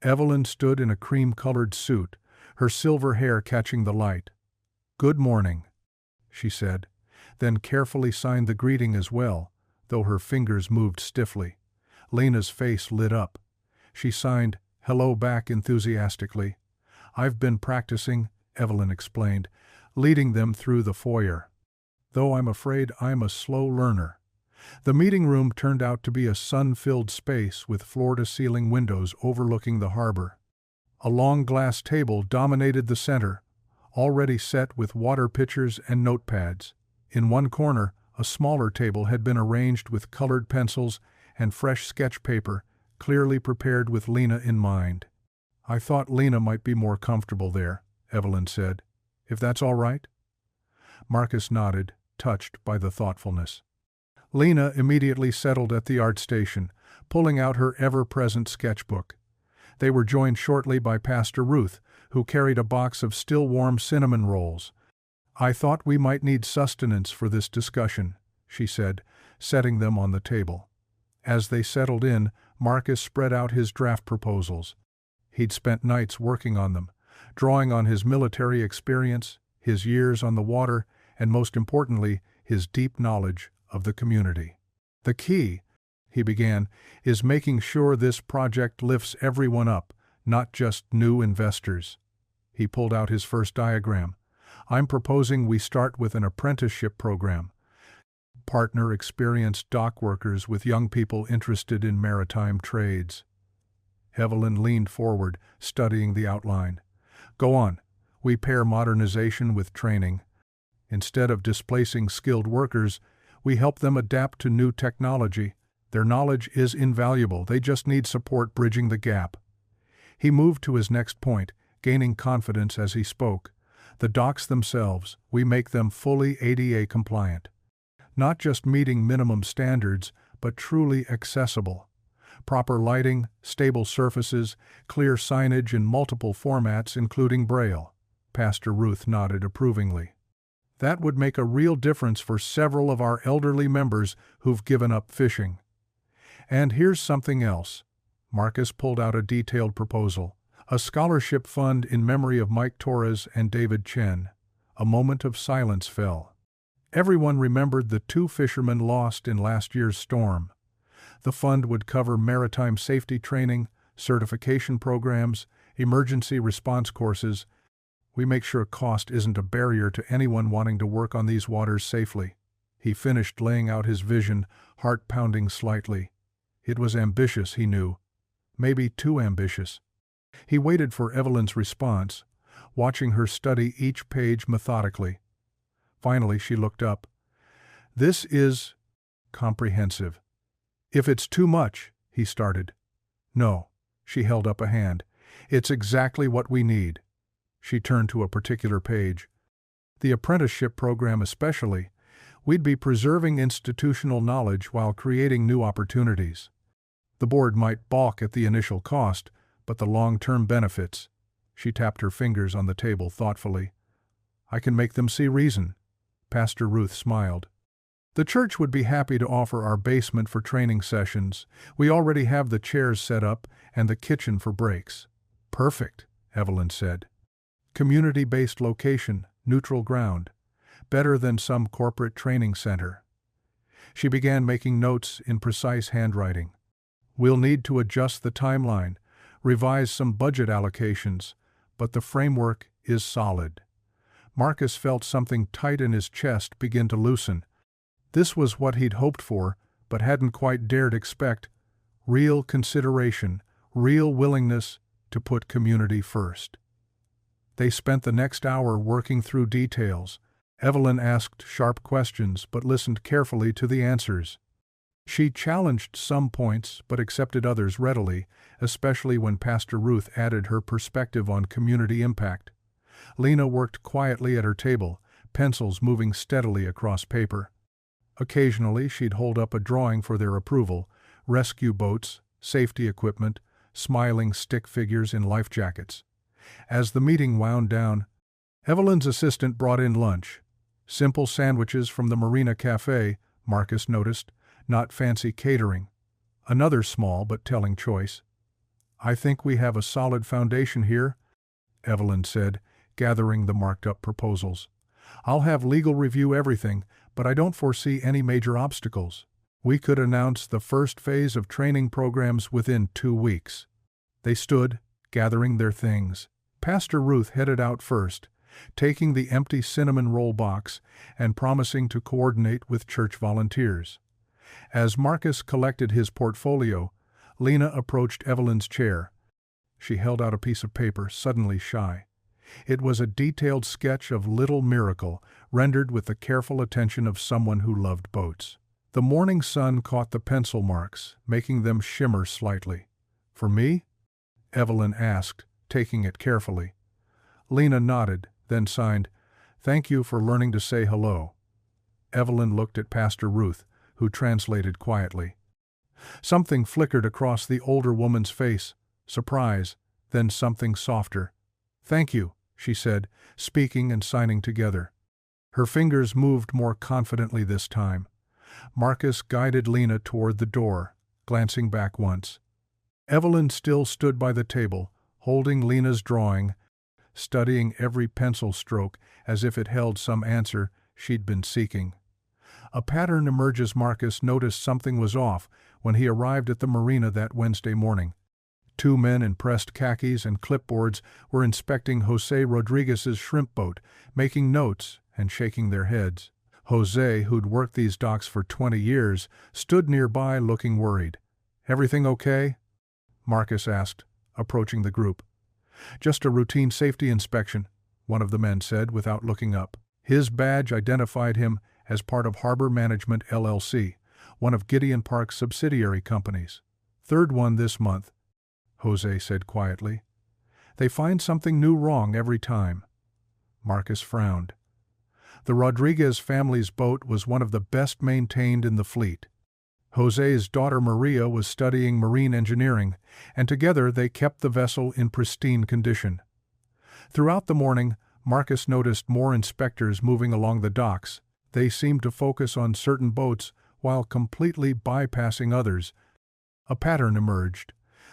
Evelyn stood in a cream-colored suit, her silver hair catching the light. "Good morning," she said, then carefully signed the greeting as well, though her fingers moved stiffly. Lena's face lit up. She signed hello back enthusiastically. "I've been practicing," Evelyn explained, leading them through the foyer. "Though I'm afraid I'm a slow learner." The meeting room turned out to be a sun-filled space with floor-to-ceiling windows overlooking the harbor. A long glass table dominated the center, already set with water pitchers and notepads. In one corner, a smaller table had been arranged with colored pencils and fresh sketch paper, clearly prepared with Lena in mind. "I thought Lena might be more comfortable there," Evelyn said. "If that's all right?" Marcus nodded, touched by the thoughtfulness. Lena immediately settled at the art station, pulling out her ever-present sketchbook. They were joined shortly by Pastor Ruth, who carried a box of still-warm cinnamon rolls. "I thought we might need sustenance for this discussion," she said, setting them on the table. As they settled in, Marcus spread out his draft proposals. He'd spent nights working on them, drawing on his military experience, his years on the water, and most importantly, his deep knowledge of the community. "The key," he began, "is making sure this project lifts everyone up, not just new investors." He pulled out his first diagram. "I'm proposing we start with an apprenticeship program. Partner experienced dock workers with young people interested in maritime trades." Evelyn leaned forward, studying the outline. "Go on. We pair modernization with training. Instead of displacing skilled workers, we help them adapt to new technology. Their knowledge is invaluable, they just need support bridging the gap." He moved to his next point, gaining confidence as he spoke. "The docks themselves, we make them fully ADA compliant. Not just meeting minimum standards, but truly accessible. Proper lighting, stable surfaces, clear signage in multiple formats including Braille." Pastor Ruth nodded approvingly. "That would make a real difference for several of our elderly members who've given up fishing. And here's something else." Marcus pulled out a detailed proposal. "A scholarship fund in memory of Mike Torres and David Chen." A moment of silence fell. Everyone remembered the two fishermen lost in last year's storm. The fund would cover maritime safety training, certification programs, emergency response courses. "We make sure cost isn't a barrier to anyone wanting to work on these waters safely." He finished laying out his vision, heart pounding slightly. It was ambitious, he knew. Maybe too ambitious. He waited for Evelyn's response, watching her study each page methodically. Finally, she looked up. "This is comprehensive." "If it's too much," he started. "No," she held up a hand. "It's exactly what we need." She turned to a particular page. "The apprenticeship program especially. We'd be preserving institutional knowledge while creating new opportunities. The board might balk at the initial cost, but the long-term benefits." She tapped her fingers on the table thoughtfully. "I can make them see reason." Pastor Ruth smiled. "The church would be happy to offer our basement for training sessions. We already have the chairs set up and the kitchen for breaks." "Perfect," Evelyn said. "Community-based location, neutral ground. Better than some corporate training center." She began making notes in precise handwriting. "We'll need to adjust the timeline, revise some budget allocations, but the framework is solid." Marcus felt something tight in his chest begin to loosen. This was what he'd hoped for, but hadn't quite dared expect. Real consideration, real willingness to put community first. They spent the next hour working through details. Evelyn asked sharp questions but listened carefully to the answers. She challenged some points but accepted others readily, especially when Pastor Ruth added her perspective on community impact. Lena worked quietly at her table, pencils moving steadily across paper. Occasionally she'd hold up a drawing for their approval: rescue boats, safety equipment, smiling stick figures in life jackets. As the meeting wound down, Evelyn's assistant brought in lunch. Simple sandwiches from the Marina Cafe, Marcus noticed, not fancy catering. Another small but telling choice. "I think we have a solid foundation here," Evelyn said, gathering the marked-up proposals. "I'll have legal review everything, but I don't foresee any major obstacles. We could announce the first phase of training programs within 2 weeks." They stood, gathering their things. Pastor Ruth headed out first, taking the empty cinnamon roll box and promising to coordinate with church volunteers. As Marcus collected his portfolio, Lena approached Evelyn's chair. She held out a piece of paper, suddenly shy. It was a detailed sketch of Little Miracle, rendered with the careful attention of someone who loved boats. The morning sun caught the pencil marks, making them shimmer slightly. "For me?" Evelyn asked, taking it carefully. Lena nodded, then signed, "Thank you for learning to say hello." Evelyn looked at Pastor Ruth, who translated quietly. Something flickered across the older woman's face, surprise, then something softer. "Thank you," she said, speaking and signing together. Her fingers moved more confidently this time. Marcus guided Lena toward the door, glancing back once. Evelyn still stood by the table, holding Lena's drawing, studying every pencil stroke as if it held some answer she'd been seeking. A pattern emerges. Marcus noticed something was off when he arrived at the marina that Wednesday morning. 2 men in pressed khakis and clipboards were inspecting Jose Rodriguez's shrimp boat, making notes and shaking their heads. Jose, who'd worked these docks for 20 years, stood nearby looking worried. "Everything okay?" Marcus asked, approaching the group. "Just a routine safety inspection," one of the men said without looking up. His badge identified him as part of Harbor Management LLC, one of Gideon Park's subsidiary companies. "Third one this month," Jose said quietly. "They find something new wrong every time." Marcus frowned. The Rodriguez family's boat was one of the best maintained in the fleet. Jose's daughter Maria was studying marine engineering, and together they kept the vessel in pristine condition. Throughout the morning, Marcus noticed more inspectors moving along the docks. They seemed to focus on certain boats while completely bypassing others. A pattern emerged.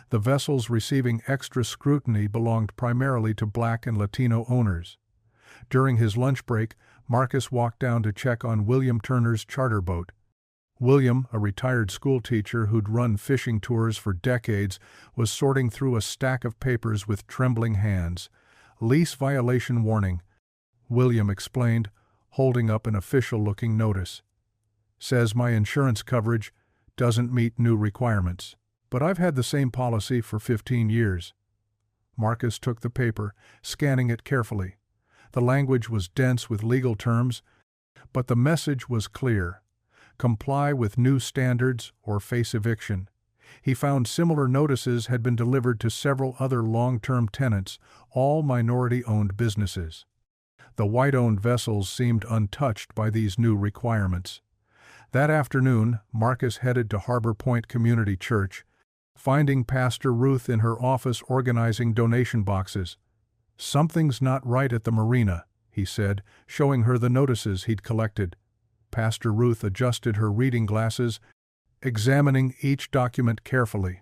The vessels receiving extra scrutiny belonged primarily to Black and Latino owners. During his lunch break, Marcus walked down to check on William Turner's charter boat. William, a retired schoolteacher who'd run fishing tours for decades, was sorting through a stack of papers with trembling hands. "Lease violation warning," William explained, holding up an official-looking notice. "Says my insurance coverage doesn't meet new requirements. But I've had the same policy for 15 years. Marcus took the paper, scanning it carefully. The language was dense with legal terms, but the message was clear. Comply with new standards or face eviction. He found similar notices had been delivered to several other long-term tenants, all minority-owned businesses. The white-owned vessels seemed untouched by these new requirements. That afternoon, Marcus headed to Harbor Point Community Church, finding Pastor Ruth in her office organizing donation boxes. "Something's not right at the marina," he said, showing her the notices he'd collected. Pastor Ruth adjusted her reading glasses, examining each document carefully.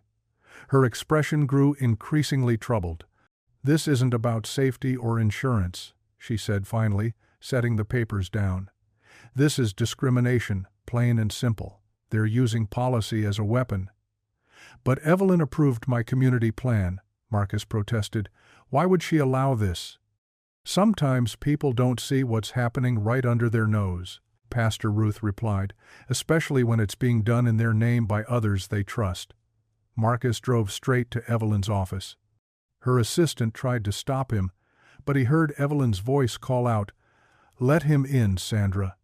Her expression grew increasingly troubled. "This isn't about safety or insurance," she said finally, setting the papers down. "This is discrimination, plain and simple. They're using policy as a weapon." "But Evelyn approved my community plan," Marcus protested. "Why would she allow this?" "Sometimes people don't see what's happening right under their nose," Pastor Ruth replied, "especially when it's being done in their name by others they trust." Marcus drove straight to Evelyn's office. Her assistant tried to stop him, but he heard Evelyn's voice call out, "Let him in, Sandra."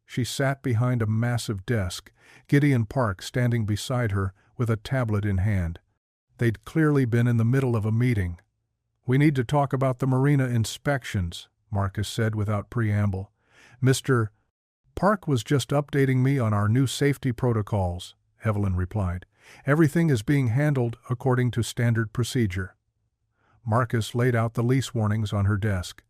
She sat behind a massive desk, Gideon Park standing beside her with a tablet in hand. They'd clearly been in the middle of a meeting. "We need to talk about the marina inspections," Marcus said without preamble. "Mr. Park was just updating me on our new safety protocols," Evelyn replied. "Everything is being handled according to standard procedure." Marcus laid out the lease warnings on her desk.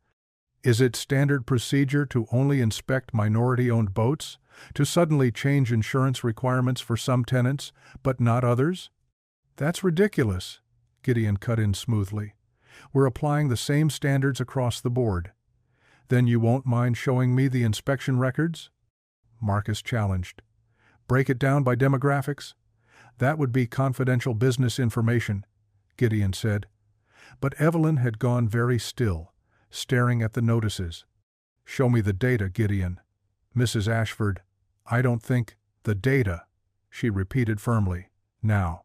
Is it standard procedure to only inspect minority-owned boats? To suddenly change insurance requirements for some tenants, but not others? That's ridiculous, Gideon cut in smoothly. We're applying the same standards across the board. Then you won't mind showing me the inspection records? Marcus challenged. Break it down by demographics? That would be confidential business information, Gideon said. But Evelyn had gone very still, staring at the notices. Show me the data, Gideon. Mrs. Ashford, I don't think, the data, she repeated firmly. Now.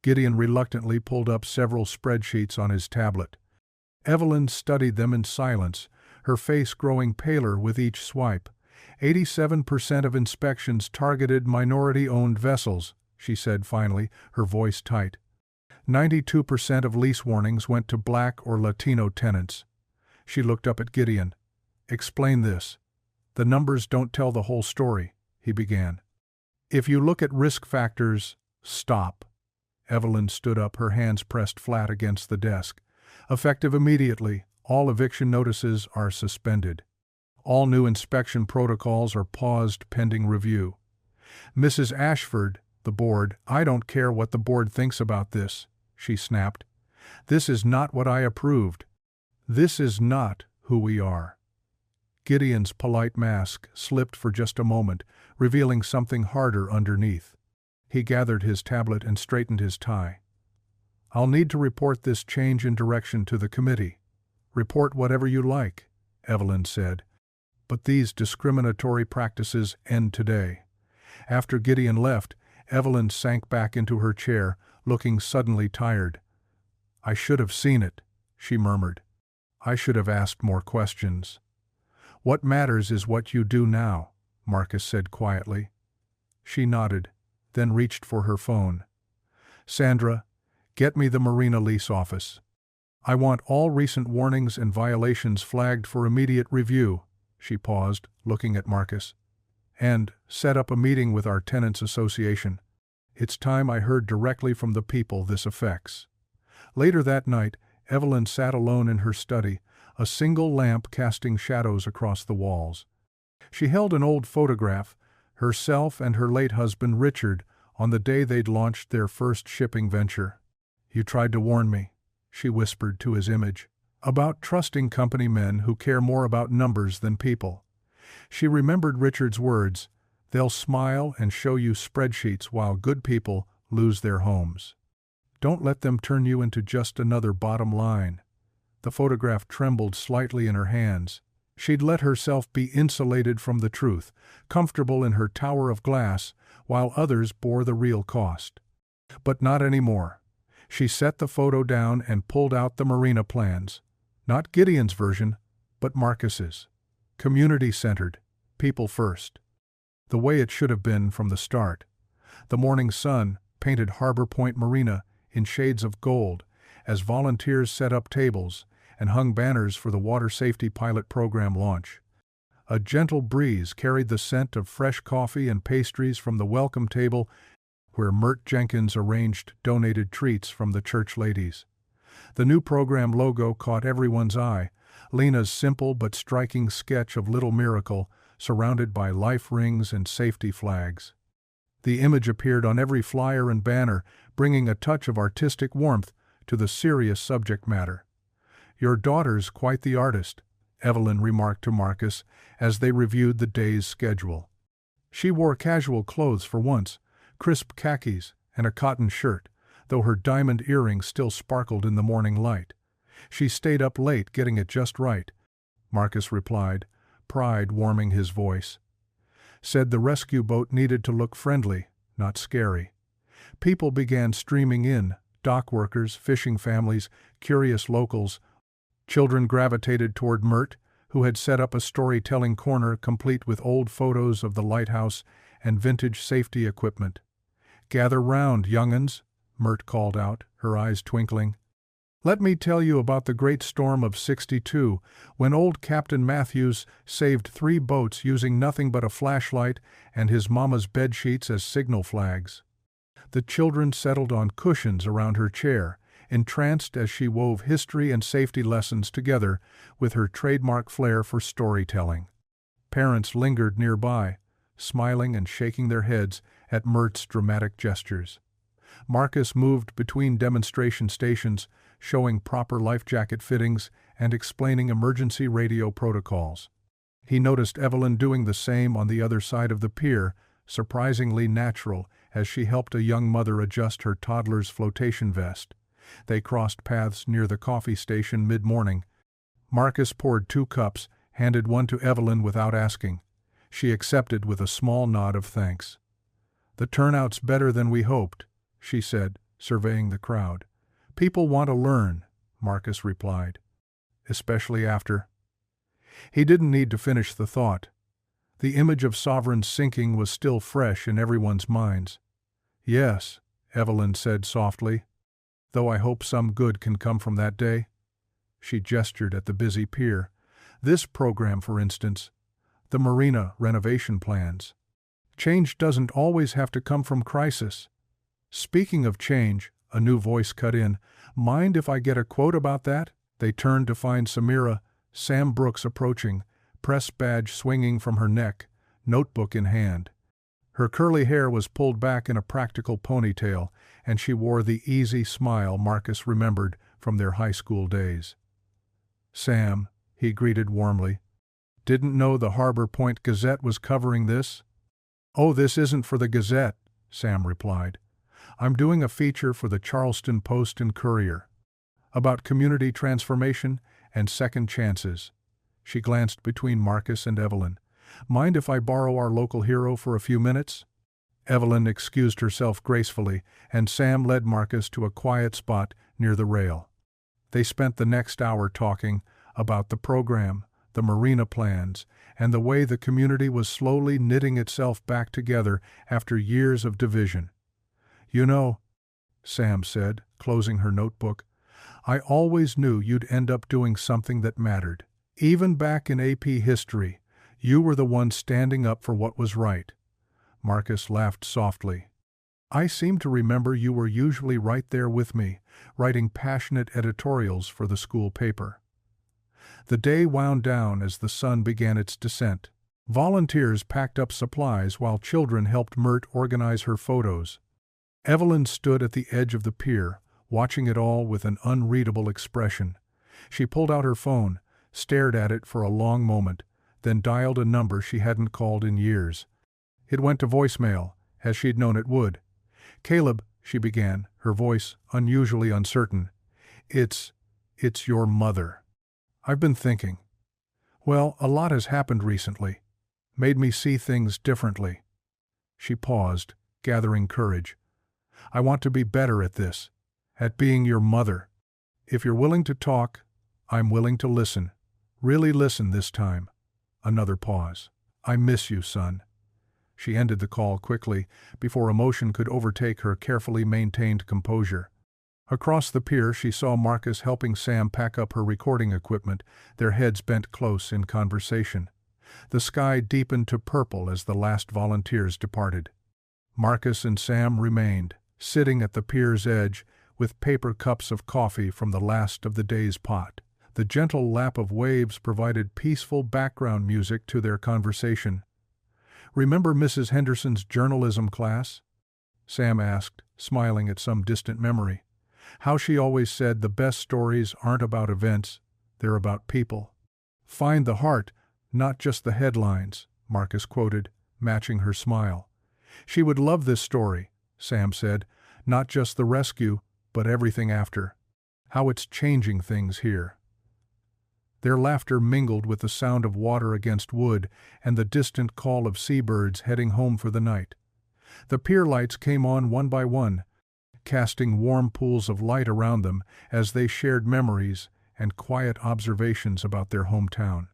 Gideon reluctantly pulled up several spreadsheets on his tablet. Evelyn studied them in silence, her face growing paler with each swipe. 87% of inspections targeted minority-owned vessels, she said finally, her voice tight. 92% of lease warnings went to Black or Latino tenants. She looked up at Gideon. Explain this. The numbers don't tell the whole story, he began. If you look at risk factors, stop. Evelyn stood up, her hands pressed flat against the desk. Effective immediately, all eviction notices are suspended. All new inspection protocols are paused pending review. Mrs. Ashford, the board, I don't care what the board thinks about this, she snapped. This is not what I approved. This is not who we are. Gideon's polite mask slipped for just a moment, revealing something harder underneath. He gathered his tablet and straightened his tie. I'll need to report this change in direction to the committee. Report whatever you like, Evelyn said. But these discriminatory practices end today. After Gideon left, Evelyn sank back into her chair, looking suddenly tired. I should have seen it, she murmured. I should have asked more questions. What matters is what you do now, Marcus said quietly. She nodded, then reached for her phone. Sandra, get me the marina lease office. I want all recent warnings and violations flagged for immediate review, she paused, looking at Marcus. And set up a meeting with our tenants association. It's time I heard directly from the people this affects. Later that night, Evelyn sat alone in her study, a single lamp casting shadows across the walls. She held an old photograph, herself and her late husband Richard, on the day they'd launched their first shipping venture. You tried to warn me, she whispered to his image, about trusting company men who care more about numbers than people. She remembered Richard's words, they'll smile and show you spreadsheets while good people lose their homes. Don't let them turn you into just another bottom line. The photograph trembled slightly in her hands. She'd let herself be insulated from the truth, comfortable in her tower of glass, while others bore the real cost. But not anymore. She set the photo down and pulled out the marina plans. Not Gideon's version, but Marcus's. Community-centered, people first. The way it should have been from the start. The morning sun painted Harbor Point Marina in shades of gold as volunteers set up tables and hung banners for the Water Safety Pilot Program launch. A gentle breeze carried the scent of fresh coffee and pastries from the welcome table where Mert Jenkins arranged donated treats from the church ladies. The new program logo caught everyone's eye, Lena's simple but striking sketch of Little Miracle surrounded by life rings and safety flags. The image appeared on every flyer and banner, bringing a touch of artistic warmth to the serious subject matter. Your daughter's quite the artist, Evelyn remarked to Marcus as they reviewed the day's schedule. She wore casual clothes for once, crisp khakis and a cotton shirt, though her diamond earrings still sparkled in the morning light. She stayed up late getting it just right, Marcus replied, pride warming his voice. Said the rescue boat needed to look friendly, not scary. People began streaming in, dock workers, fishing families, curious locals. Children gravitated toward Mert, who had set up a storytelling corner complete with old photos of the lighthouse and vintage safety equipment. Gather round, young'uns, Mert called out, her eyes twinkling. Let me tell you about the great storm of '62, when old Captain Matthews saved 3 boats using nothing but a flashlight and his mama's bedsheets as signal flags. The children settled on cushions around her chair, entranced as she wove history and safety lessons together with her trademark flair for storytelling. Parents lingered nearby, smiling and shaking their heads at Mert's dramatic gestures. Marcus moved between demonstration stations, showing proper life jacket fittings and explaining emergency radio protocols. He noticed Evelyn doing the same on the other side of the pier, surprisingly natural as she helped a young mother adjust her toddler's flotation vest. They crossed paths near the coffee station mid-morning. Marcus poured 2 cups, handed one to Evelyn without asking. She accepted with a small nod of thanks. "The turnout's better than we hoped," she said, surveying the crowd. "People want to learn," Marcus replied. "Especially after—" He didn't need to finish the thought. The image of Sovereign's sinking was still fresh in everyone's minds. "Yes," Evelyn said softly, "though I hope some good can come from that day." She gestured at the busy pier. "This program, for instance, the marina renovation plans. Change doesn't always have to come from crisis." "Speaking of change," a new voice cut in, "mind if I get a quote about that?" They turned to find Samira, Sam Brooks, approaching, press badge swinging from her neck, notebook in hand. Her curly hair was pulled back in a practical ponytail, and she wore the easy smile Marcus remembered from their high school days. "Sam," he greeted warmly. "Didn't know the Harbor Point Gazette was covering this?" "Oh, this isn't for the Gazette," Sam replied. "I'm doing a feature for the Charleston Post and Courier about community transformation and second chances." She glanced between Marcus and Evelyn. "Mind if I borrow our local hero for a few minutes?" Evelyn excused herself gracefully, and Sam led Marcus to a quiet spot near the rail. They spent the next hour talking about the program, the marina plans, and the way the community was slowly knitting itself back together after years of division. "You know," Sam said, closing her notebook, "I always knew you'd end up doing something that mattered. Even back in AP history, you were the one standing up for what was right." Marcus laughed softly. "I seem to remember you were usually right there with me, writing passionate editorials for the school paper." The day wound down as the sun began its descent. Volunteers packed up supplies while children helped Mert organize her photos. Evelyn stood at the edge of the pier, watching it all with an unreadable expression. She pulled out her phone, stared at it for a long moment, then dialed a number she hadn't called in years. It went to voicemail, as she'd known it would. "Caleb," she began, her voice unusually uncertain. It's your mother. I've been thinking. Well, a lot has happened recently. Made me see things differently." She paused, gathering courage. "I want to be better at this, at being your mother. If you're willing to talk, I'm willing to listen. Really listen this time." Another pause. "I miss you, son." She ended the call quickly, before emotion could overtake her carefully maintained composure. Across the pier she saw Marcus helping Sam pack up her recording equipment, their heads bent close in conversation. The sky deepened to purple as the last volunteers departed. Marcus and Sam remained, sitting at the pier's edge, with paper cups of coffee from the last of the day's pot. The gentle lap of waves provided peaceful background music to their conversation. "Remember Mrs. Henderson's journalism class?" Sam asked, smiling at some distant memory. "How she always said the best stories aren't about events, they're about people. Find the heart, not just the headlines," Marcus quoted, matching her smile. "She would love this story," Sam said, "not just the rescue, but everything after. How it's changing things here." Their laughter mingled with the sound of water against wood and the distant call of seabirds heading home for the night. The pier lights came on one by one, casting warm pools of light around them as they shared memories and quiet observations about their hometown.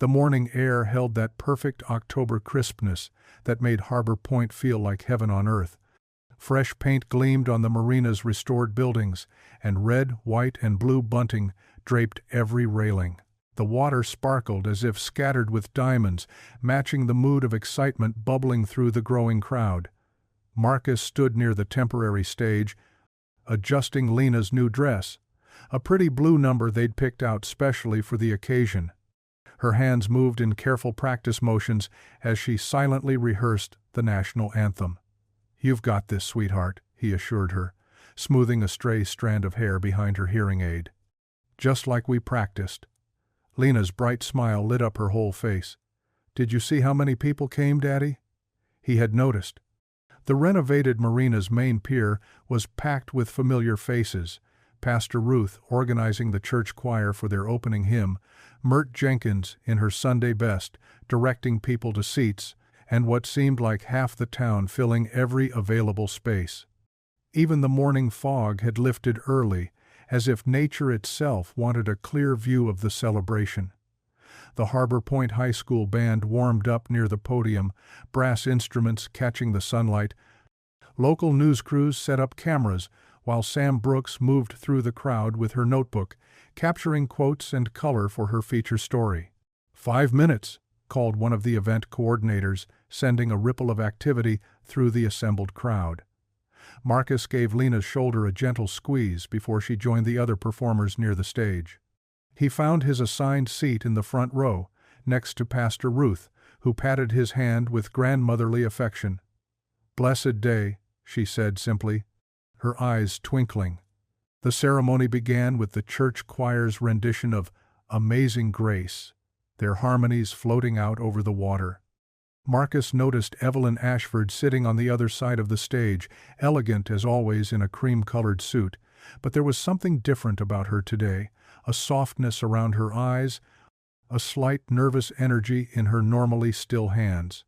The morning air held that perfect October crispness that made Harbor Point feel like heaven on earth. Fresh paint gleamed on the marina's restored buildings, and red, white, and blue bunting draped every railing. The water sparkled as if scattered with diamonds, matching the mood of excitement bubbling through the growing crowd. Marcus stood near the temporary stage, adjusting Lena's new dress, a pretty blue number they'd picked out specially for the occasion. Her hands moved in careful practice motions as she silently rehearsed the national anthem. "You've got this, sweetheart," he assured her, smoothing a stray strand of hair behind her hearing aid. "Just like we practiced." Lena's bright smile lit up her whole face. "Did you see how many people came, Daddy?" He had noticed. The renovated marina's main pier was packed with familiar faces: Pastor Ruth organizing the church choir for their opening hymn, Mert Jenkins in her Sunday best directing people to seats, and what seemed like half the town filling every available space. Even the morning fog had lifted early, as if nature itself wanted a clear view of the celebration. The Harbor Point High School band warmed up near the podium, brass instruments catching the sunlight. Local news crews set up cameras, while Sam Brooks moved through the crowd with her notebook, capturing quotes and color for her feature story. 5 minutes, called one of the event coordinators, sending a ripple of activity through the assembled crowd. Marcus gave Lena's shoulder a gentle squeeze before she joined the other performers near the stage. He found his assigned seat in the front row, next to Pastor Ruth, who patted his hand with grandmotherly affection. "Blessed day," she said simply, her eyes twinkling. The ceremony began with the church choir's rendition of "Amazing Grace," their harmonies floating out over the water. Marcus noticed Evelyn Ashford sitting on the other side of the stage, elegant as always in a cream-colored suit, but there was something different about her today, a softness around her eyes, a slight nervous energy in her normally still hands.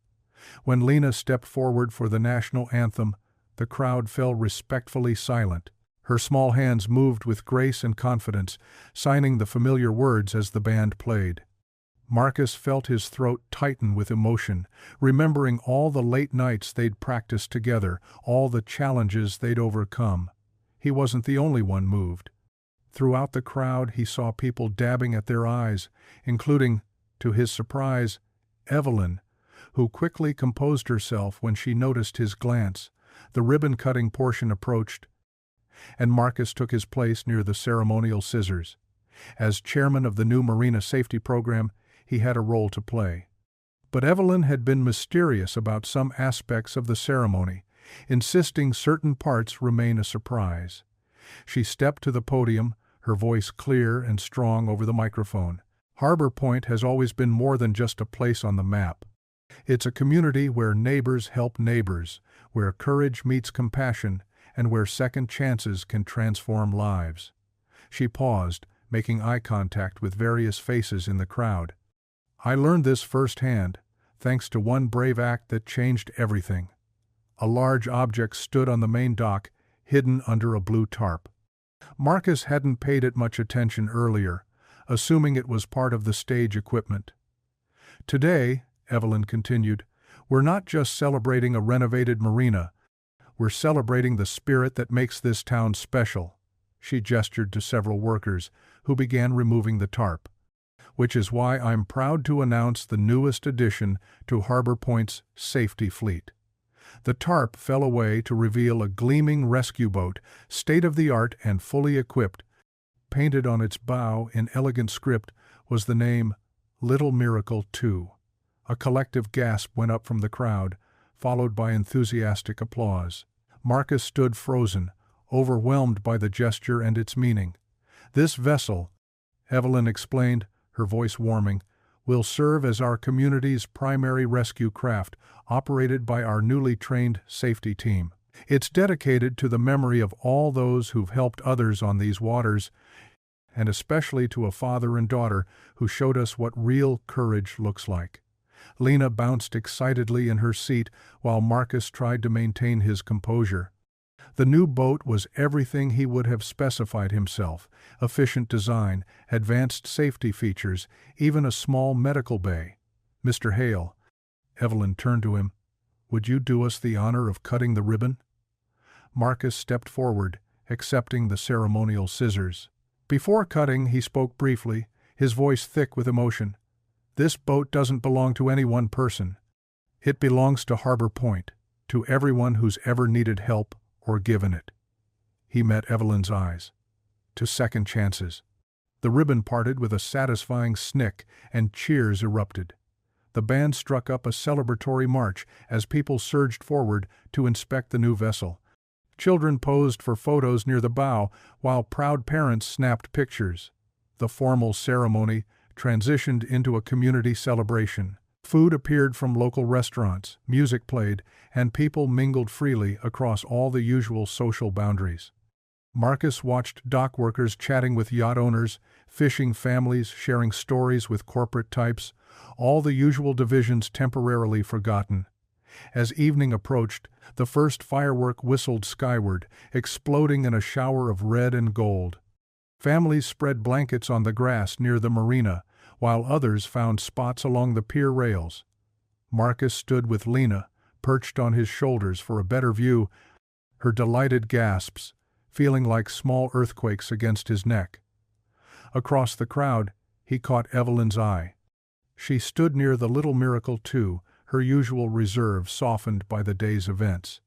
When Lena stepped forward for the national anthem, the crowd fell respectfully silent. Her small hands moved with grace and confidence, signing the familiar words as the band played. Marcus felt his throat tighten with emotion, remembering all the late nights they'd practiced together, all the challenges they'd overcome. He wasn't the only one moved. Throughout the crowd he saw people dabbing at their eyes, including, to his surprise, Evelyn, who quickly composed herself when she noticed his glance. The ribbon-cutting portion approached, and Marcus took his place near the ceremonial scissors. As chairman of the new Marina Safety Program, he had a role to play. But Evelyn had been mysterious about some aspects of the ceremony, insisting certain parts remain a surprise. She stepped to the podium, her voice clear and strong over the microphone. Harbor Point has always been more than just a place on the map. It's a community where neighbors help neighbors, where courage meets compassion, and where second chances can transform lives. She paused, making eye contact with various faces in the crowd. "I learned this firsthand, thanks to one brave act that changed everything." A large object stood on the main dock, hidden under a blue tarp. Marcus hadn't paid it much attention earlier, assuming it was part of the stage equipment. "Today," Evelyn continued, "we're not just celebrating a renovated marina, we're celebrating the spirit that makes this town special." She gestured to several workers, who began removing the tarp. "Which is why I'm proud to announce the newest addition to Harbor Point's safety fleet." The tarp fell away to reveal a gleaming rescue boat, state-of-the-art and fully equipped. Painted on its bow in elegant script was the name Little Miracle 2. A collective gasp went up from the crowd, followed by enthusiastic applause. Marcus stood frozen, overwhelmed by the gesture and its meaning. "This vessel," Evelyn explained, her voice warming, "will serve as our community's primary rescue craft, operated by our newly trained safety team. It's dedicated to the memory of all those who've helped others on these waters, and especially to a father and daughter who showed us what real courage looks like." Lena bounced excitedly in her seat while Marcus tried to maintain his composure. The new boat was everything he would have specified himself: efficient design, advanced safety features, even a small medical bay. "Mr. Hale," Evelyn turned to him, "would you do us the honor of cutting the ribbon?" Marcus stepped forward, accepting the ceremonial scissors. Before cutting, he spoke briefly, his voice thick with emotion. "This boat doesn't belong to any one person. It belongs to Harbor Point, to everyone who's ever needed help or given it." He met Evelyn's eyes. To second chances. The ribbon parted with a satisfying snick, and cheers erupted. The band struck up a celebratory march as people surged forward to inspect the new vessel. Children posed for photos near the bow, while proud parents snapped pictures. The formal ceremony transitioned into a community celebration. Food appeared from local restaurants, music played, and people mingled freely across all the usual social boundaries. Marcus watched dock workers chatting with yacht owners, fishing families sharing stories with corporate types, all the usual divisions temporarily forgotten. As evening approached, the first firework whistled skyward, exploding in a shower of red and gold. Families spread blankets on the grass near the marina, while others found spots along the pier rails. Marcus stood with Lena, perched on his shoulders for a better view, her delighted gasps feeling like small earthquakes against his neck. Across the crowd, he caught Evelyn's eye. She stood near the little miracle too, her usual reserve softened by the day's events.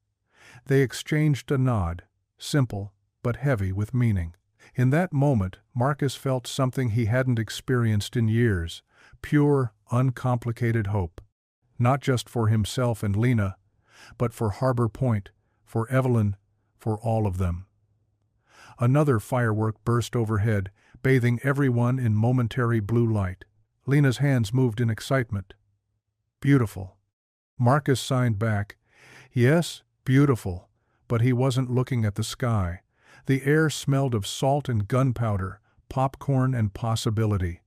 They exchanged a nod, simple but heavy with meaning. In that moment, Marcus felt something he hadn't experienced in years, pure, uncomplicated hope. Not just for himself and Lena, but for Harbor Point, for Evelyn, for all of them. Another firework burst overhead, bathing everyone in momentary blue light. Lena's hands moved in excitement. Beautiful. Marcus signed back. Yes, beautiful, but he wasn't looking at the sky. The air smelled of salt and gunpowder, popcorn and possibility.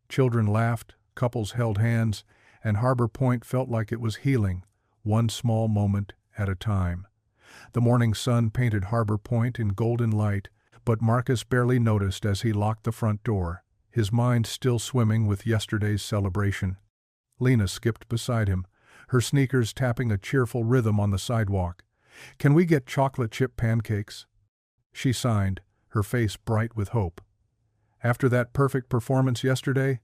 Children laughed, couples held hands, and Harbor Point felt like it was healing, one small moment at a time. The morning sun painted Harbor Point in golden light, but Marcus barely noticed as he locked the front door, his mind still swimming with yesterday's celebration. Lena skipped beside him, her sneakers tapping a cheerful rhythm on the sidewalk. "Can we get chocolate chip pancakes?" She signed, her face bright with hope. "After that perfect performance yesterday?"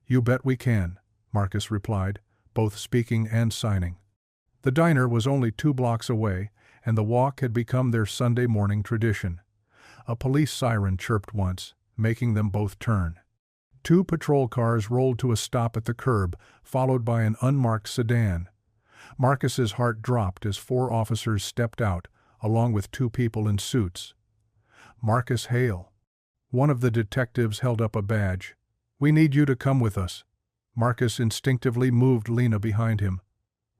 "You bet we can," Marcus replied, both speaking and signing. The diner was only 2 blocks away, and the walk had become their Sunday morning tradition. A police siren chirped once, making them both turn. 2 patrol cars rolled to a stop at the curb, followed by an unmarked sedan. Marcus's heart dropped as 4 officers stepped out, along with 2 people in suits. "Marcus Hale." One of the detectives held up a badge. "We need you to come with us." Marcus instinctively moved Lena behind him.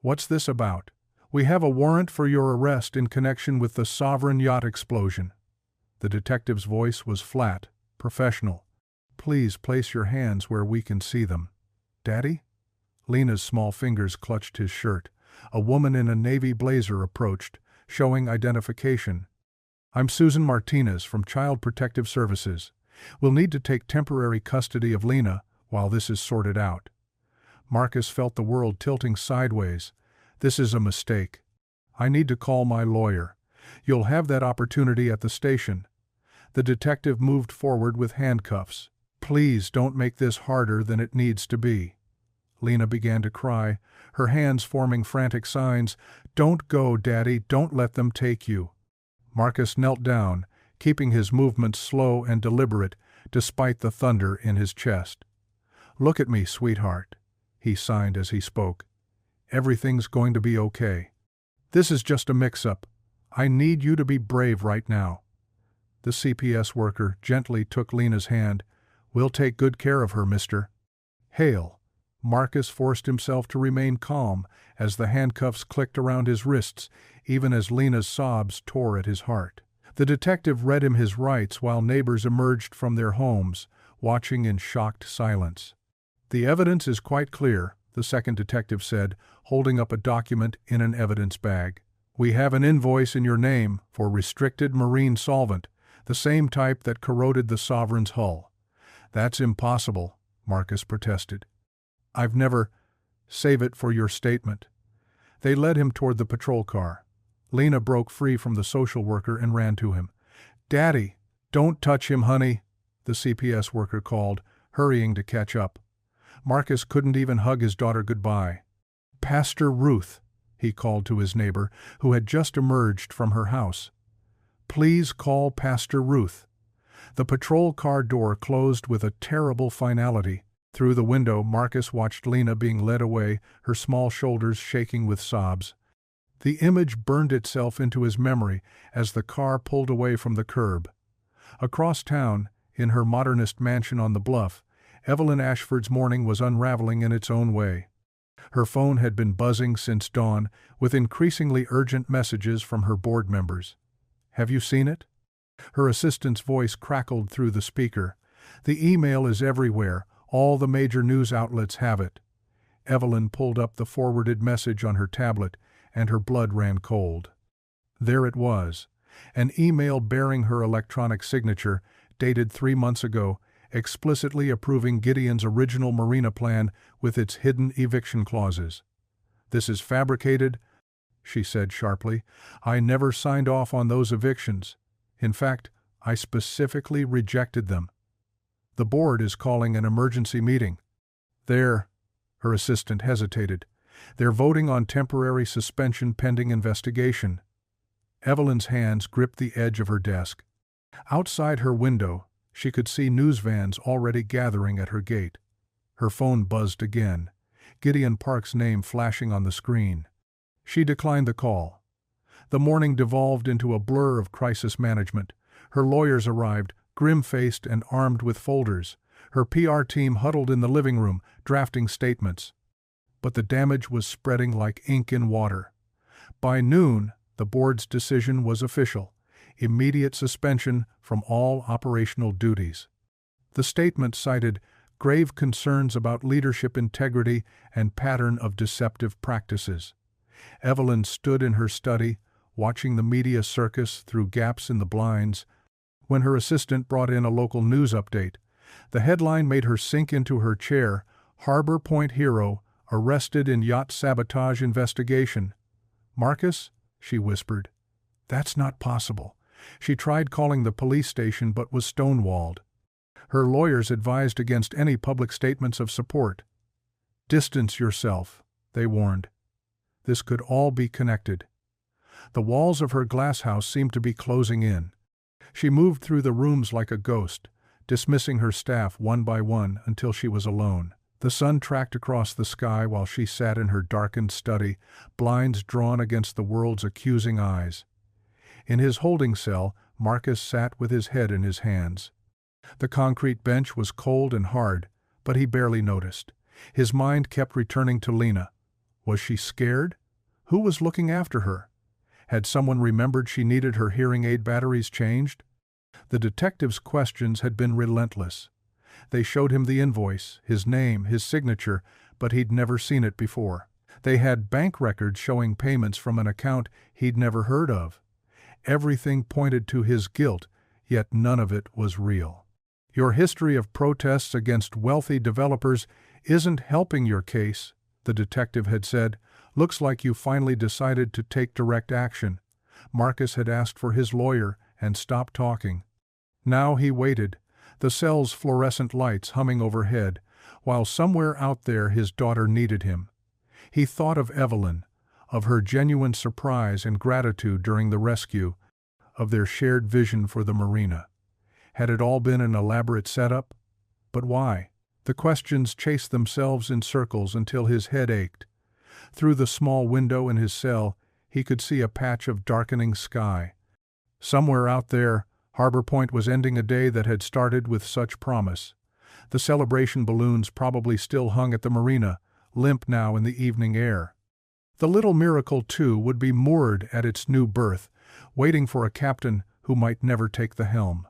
"What's this about?" "We have a warrant for your arrest in connection with the Sovereign yacht explosion." The detective's voice was flat, professional. "Please place your hands where we can see them." "Daddy?" Lena's small fingers clutched his shirt. A woman in a navy blazer approached, showing identification. "I'm Susan Martinez from Child Protective Services. We'll need to take temporary custody of Lena while this is sorted out." Marcus felt the world tilting sideways. "This is a mistake. I need to call my lawyer. You'll have that opportunity at the station." The detective moved forward with handcuffs. "Please don't make this harder than it needs to be." Lena began to cry, her hands forming frantic signs. "Don't go, Daddy, don't let them take you." Marcus knelt down, keeping his movements slow and deliberate, despite the thunder in his chest. "Look at me, sweetheart," he signed as he spoke. "Everything's going to be okay. This is just a mix-up. I need you to be brave right now." The CPS worker gently took Lena's hand. "We'll take good care of her, Mr. Hale." Marcus forced himself to remain calm as the handcuffs clicked around his wrists, even as Lena's sobs tore at his heart. The detective read him his rights while neighbors emerged from their homes, watching in shocked silence. "The evidence is quite clear," the second detective said, holding up a document in an evidence bag. "We have an invoice in your name for restricted marine solvent, the same type that corroded the Sovereign's hull." "That's impossible," Marcus protested. "I've never—" "Save it for your statement." They led him toward the patrol car. Lena broke free from the social worker and ran to him. "Daddy, don't touch him, honey," the CPS worker called, hurrying to catch up. Marcus couldn't even hug his daughter goodbye. "Pastor Ruth," he called to his neighbor, who had just emerged from her house. Please call Pastor Ruth. The patrol car door closed with a terrible finality. Through the window, Marcus watched Lena being led away, her small shoulders shaking with sobs. The image burned itself into his memory as the car pulled away from the curb. Across town, in her modernist mansion on the bluff, Evelyn Ashford's morning was unraveling in its own way. Her phone had been buzzing since dawn, with increasingly urgent messages from her board members. "Have you seen it?" Her assistant's voice crackled through the speaker. "The email is everywhere. All the major news outlets have it." Evelyn pulled up the forwarded message on her tablet, and her blood ran cold. There it was, an email bearing her electronic signature, dated 3 months ago, explicitly approving Gideon's original marina plan with its hidden eviction clauses. "This is fabricated," she said sharply. "I never signed off on those evictions. In fact, I specifically rejected them. The board is calling an emergency meeting." "Her assistant hesitated. "They're voting on temporary suspension pending investigation." Evelyn's hands gripped the edge of her desk. Outside her window, she could see news vans already gathering at her gate. Her phone buzzed again, Gideon Park's name flashing on the screen. She declined the call. The morning devolved into a blur of crisis management. Her lawyers arrived, grim-faced and armed with folders. Her PR team huddled in the living room, drafting statements. But the damage was spreading like ink in water. By noon, the board's decision was official: immediate suspension from all operational duties. The statement cited grave concerns about leadership integrity and pattern of deceptive practices. Evelyn stood in her study, watching the media circus through gaps in the blinds, when her assistant brought in a local news update. The headline made her sink into her chair: "Harbor Point Hero Arrested in Yacht Sabotage Investigation." "Marcus?" she whispered. "That's not possible." She tried calling the police station but was stonewalled. Her lawyers advised against any public statements of support. "Distance yourself," they warned. This could all be connected. The walls of her glass house seemed to be closing in. She moved through the rooms like a ghost, dismissing her staff one by one until she was alone. The sun tracked across the sky while she sat in her darkened study, blinds drawn against the world's accusing eyes. In his holding cell, Marcus sat with his head in his hands. The concrete bench was cold and hard, but he barely noticed. His mind kept returning to Lena. Was she scared? Who was looking after her? Had someone remembered she needed her hearing aid batteries changed? The detective's questions had been relentless. They showed him the invoice, his name, his signature, but he'd never seen it before. They had bank records showing payments from an account he'd never heard of. Everything pointed to his guilt, yet none of it was real. "Your history of protests against wealthy developers isn't helping your case," the detective had said. "Looks like you finally decided to take direct action." Marcus had asked for his lawyer and stopped talking. Now he waited, the cell's fluorescent lights humming overhead, while somewhere out there his daughter needed him. He thought of Evelyn, of her genuine surprise and gratitude during the rescue, of their shared vision for the marina. Had it all been an elaborate setup? But why? The questions chased themselves in circles until his head ached. Through the small window in his cell, he could see a patch of darkening sky. Somewhere out there, Harbor Point was ending a day that had started with such promise. The celebration balloons probably still hung at the marina, limp now in the evening air. The little Miracle, too, would be moored at its new berth, waiting for a captain who might never take the helm.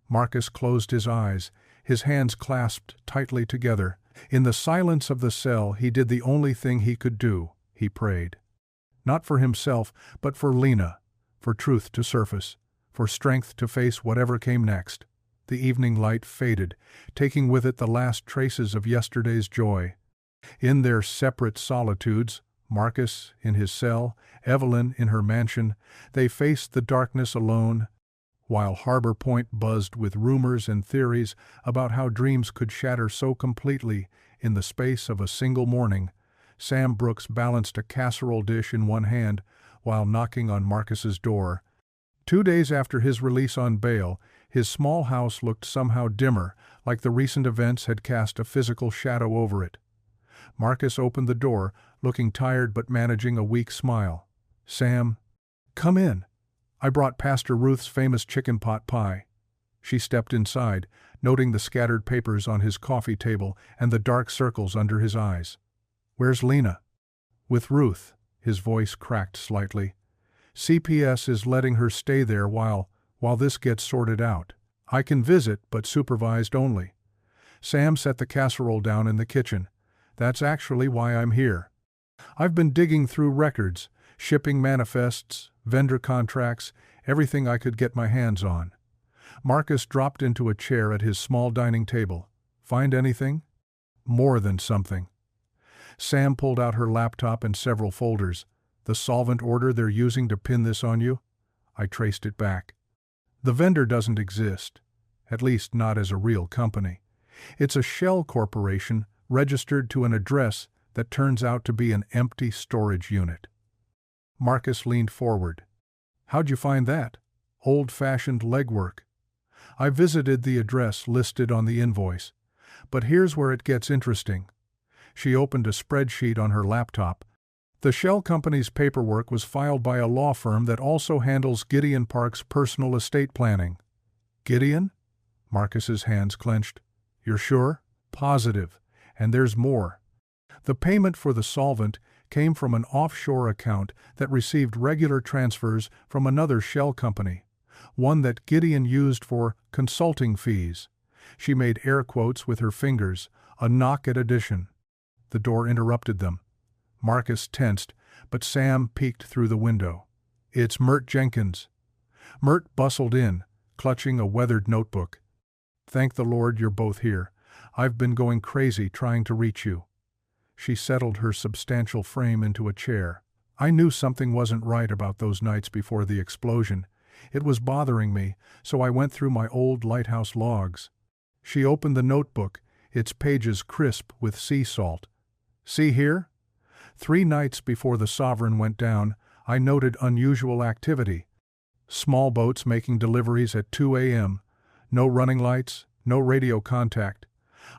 Marcus closed his eyes, his hands clasped tightly together. In the silence of the cell, he did the only thing he could do: he prayed. Not for himself, but for Lena, for truth to surface, for strength to face whatever came next. The evening light faded, taking with it the last traces of yesterday's joy. In their separate solitudes, Marcus in his cell, Evelyn in her mansion, they faced the darkness alone, while Harbor Point buzzed with rumors and theories about how dreams could shatter so completely in the space of a single morning. Sam Brooks balanced a casserole dish in one hand while knocking on Marcus's door. 2 days after his release on bail, his small house looked somehow dimmer, like the recent events had cast a physical shadow over it. Marcus opened the door, looking tired but managing a weak smile. "Sam, come in. I brought Pastor Ruth's famous chicken pot pie." She stepped inside, noting the scattered papers on his coffee table and the dark circles under his eyes. "Where's Lena?" "With Ruth." His voice cracked slightly. "CPS is letting her stay there while this gets sorted out. I can visit, but supervised only." Sam set the casserole down in the kitchen. "That's actually why I'm here. I've been digging through records, shipping manifests, vendor contracts, everything I could get my hands on." Marcus dropped into a chair at his small dining table. "Find anything?" "More than something." Sam pulled out her laptop and several folders. "The solvent order they're using to pin this on you?" I traced it back. "The vendor doesn't exist. At least not as a real company. It's a shell corporation registered to an address that turns out to be an empty storage unit." Marcus leaned forward. "How'd you find that?" "Old-fashioned legwork. I visited the address listed on the invoice. But here's where it gets interesting." She opened a spreadsheet on her laptop. The shell company's paperwork was filed by a law firm that also handles Gideon Park's personal estate planning. "Gideon?" Marcus's hands clenched. "You're sure?" "Positive. And there's more. The payment for the solvent came from an offshore account that received regular transfers from another shell company, one that Gideon used for consulting fees." She made air quotes with her fingers, a knock at addition. The door interrupted them. Marcus tensed, but Sam peeked through the window. "It's Mert Jenkins." Mert bustled in, clutching a weathered notebook. "Thank the Lord you're both here. I've been going crazy trying to reach you." She settled her substantial frame into a chair. "I knew something wasn't right about those nights before the explosion. It was bothering me, so I went through my old lighthouse logs." She opened the notebook, its pages crisp with sea salt. "See here? 3 nights before the Sovereign went down, I noted unusual activity. Small boats making deliveries at 2 a.m. No running lights, no radio contact.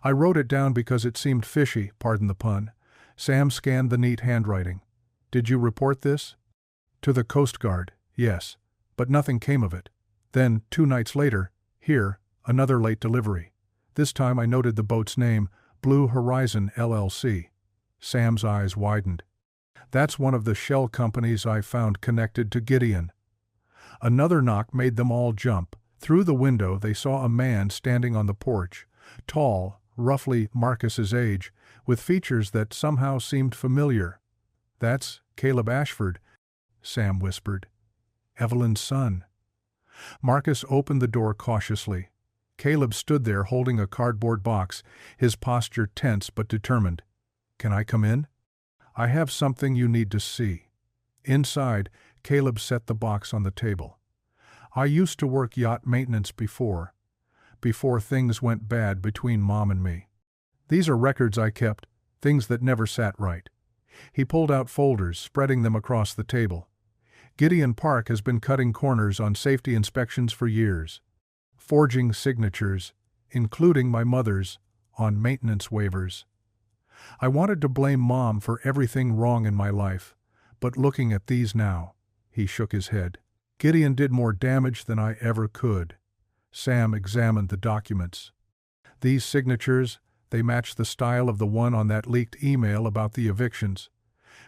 I wrote it down because it seemed fishy, pardon the pun." Sam scanned the neat handwriting. "Did you report this?" "To the Coast Guard, yes. But nothing came of it. Then, 2 nights later, here, another late delivery. This time I noted the boat's name, Blue Horizon LLC. Sam's eyes widened. "That's one of the shell companies I found connected to Gideon." Another knock made them all jump. Through the window they saw a man standing on the porch, tall, roughly Marcus's age, with features that somehow seemed familiar. "That's Caleb Ashford," Sam whispered. "Evelyn's son." Marcus opened the door cautiously. Caleb stood there holding a cardboard box, his posture tense but determined. "Can I come in?" "I have something you need to see." Inside, Caleb set the box on the table. "I used to work yacht maintenance before things went bad between Mom and me. These are records I kept, things that never sat right." He pulled out folders, spreading them across the table. "Gideon Park has been cutting corners on safety inspections for years. Forging signatures, including my mother's, on maintenance waivers. I wanted to blame Mom for everything wrong in my life, but looking at these now," he shook his head, "Gideon did more damage than I ever could." Sam examined the documents. "These signatures, they match the style of the one on that leaked email about the evictions.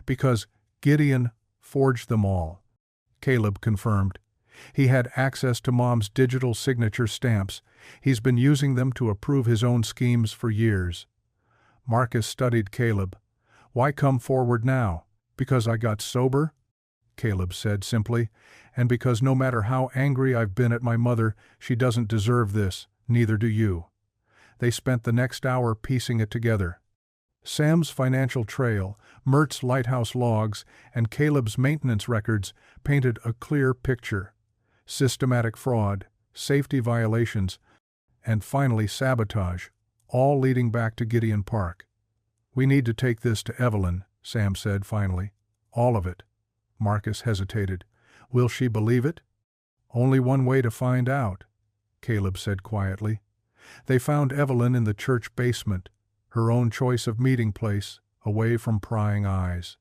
Because Gideon forged them all." Caleb confirmed. "He had access to Mom's digital signature stamps. He's been using them to approve his own schemes for years." Marcus studied Caleb. "Why come forward now? Because I got sober?" Caleb said simply, "And because no matter how angry I've been at my mother, she doesn't deserve this, neither do you." They spent the next hour piecing it together. Sam's financial trail, Mert's lighthouse logs, and Caleb's maintenance records painted a clear picture. Systematic fraud, safety violations, and finally sabotage, all leading back to Gideon Park. "We need to take this to Evelyn," Sam said finally. "All of it." Marcus hesitated. "Will she believe it?" Only one way to find out, Caleb said quietly. They found Evelyn in the church basement, her own choice of meeting place, away from prying eyes.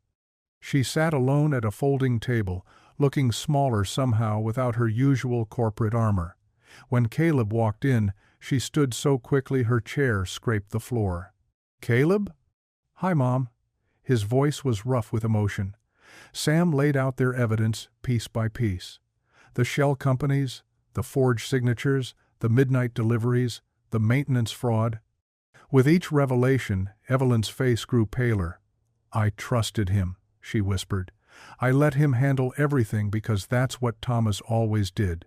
She sat alone at a folding table, looking smaller somehow without her usual corporate armor. When Caleb walked in, she stood so quickly her chair scraped the floor. "Caleb?" "Hi, Mom." His voice was rough with emotion. Sam laid out their evidence piece by piece. The shell companies, the forged signatures, the midnight deliveries, the maintenance fraud. With each revelation, Evelyn's face grew paler. "I trusted him," she whispered. "I let him handle everything because that's what Thomas always did."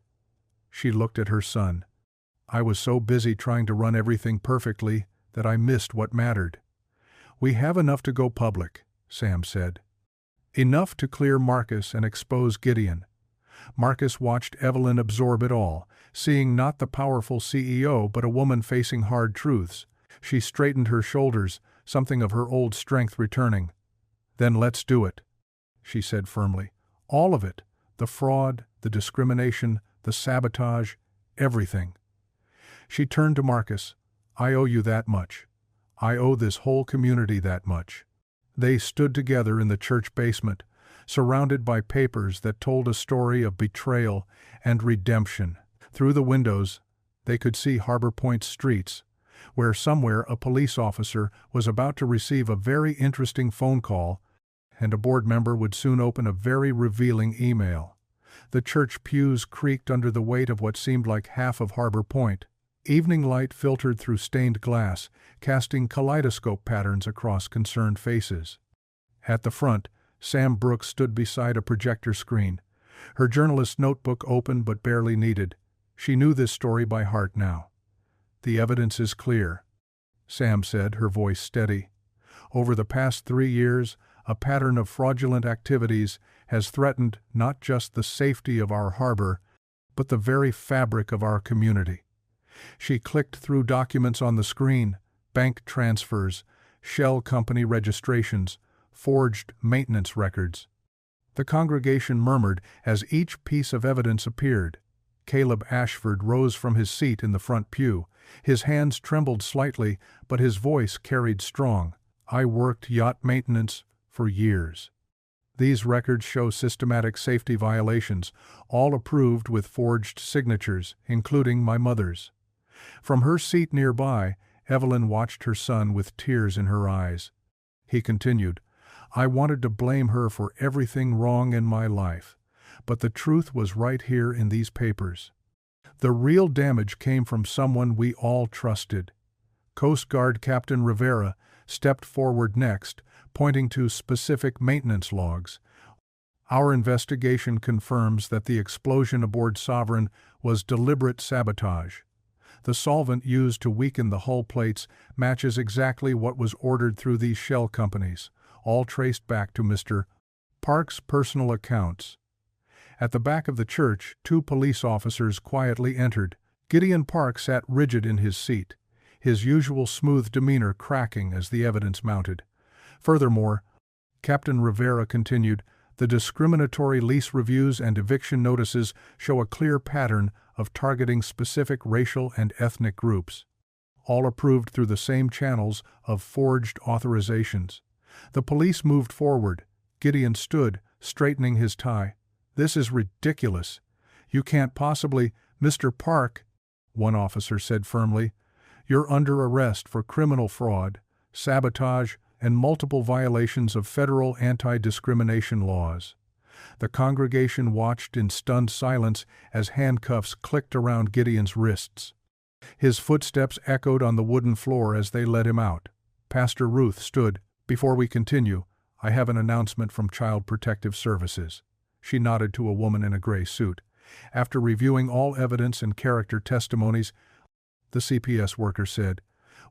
She looked at her son. "I was so busy trying to run everything perfectly that I missed what mattered." "We have enough to go public," Sam said. "Enough to clear Marcus and expose Gideon." Marcus watched Evelyn absorb it all, seeing not the powerful CEO but a woman facing hard truths. She straightened her shoulders, something of her old strength returning. "Then let's do it," she said firmly. "All of it. The fraud, the discrimination, the sabotage, everything." She turned to Marcus. "I owe you that much. I owe this whole community that much." They stood together in the church basement, surrounded by papers that told a story of betrayal and redemption. Through the windows, they could see Harbor Point's streets, where somewhere a police officer was about to receive a very interesting phone call, and a board member would soon open a very revealing email. The church pews creaked under the weight of what seemed like half of Harbor Point. Evening light filtered through stained glass, casting kaleidoscope patterns across concerned faces. At the front, Sam Brooks stood beside a projector screen, her journalist's notebook open but barely needed. She knew this story by heart now. "The evidence is clear," Sam said, her voice steady. "Over the past 3 years, a pattern of fraudulent activities has threatened not just the safety of our harbor, but the very fabric of our community." She clicked through documents on the screen: bank transfers, shell company registrations, forged maintenance records. The congregation murmured as each piece of evidence appeared. Caleb Ashford rose from his seat in the front pew. His hands trembled slightly, but his voice carried strong. "I worked yacht maintenance for years. These records show systematic safety violations, all approved with forged signatures, including my mother's." From her seat nearby, Evelyn watched her son with tears in her eyes. He continued, "I wanted to blame her for everything wrong in my life, but the truth was right here in these papers. The real damage came from someone we all trusted." Coast Guard Captain Rivera stepped forward next, pointing to specific maintenance logs. "Our investigation confirms that the explosion aboard Sovereign was deliberate sabotage. The solvent used to weaken the hull plates matches exactly what was ordered through these shell companies, all traced back to Mr. Park's personal accounts." At the back of the church, 2 police officers quietly entered. Gideon Park sat rigid in his seat, his usual smooth demeanor cracking as the evidence mounted. Furthermore, Captain Rivera continued, "The discriminatory lease reviews and eviction notices show a clear pattern of targeting specific racial and ethnic groups, all approved through the same channels of forged authorizations." The police moved forward. Gideon stood, straightening his tie. "This is ridiculous. You can't possibly—" "Mr. Park," one officer said firmly, "you're under arrest for criminal fraud, sabotage, and multiple violations of federal anti-discrimination laws." The congregation watched in stunned silence as handcuffs clicked around Gideon's wrists. His footsteps echoed on the wooden floor as they led him out. Pastor Ruth stood. "Before we continue, I have an announcement from Child Protective Services." She nodded to a woman in a gray suit. After reviewing all evidence and character testimonies, the CPS worker said,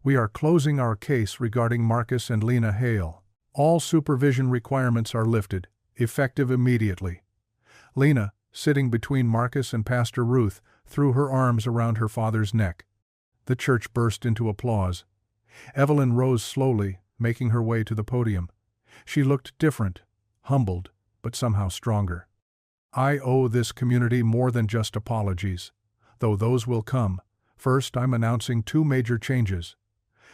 "We are closing our case regarding Marcus and Lena Hale. All supervision requirements are lifted, effective immediately." Lena, sitting between Marcus and Pastor Ruth, threw her arms around her father's neck. The church burst into applause. Evelyn rose slowly, making her way to the podium. She looked different, humbled, but somehow stronger. I owe this community more than just apologies, though those will come. First, I'm announcing 2 major changes."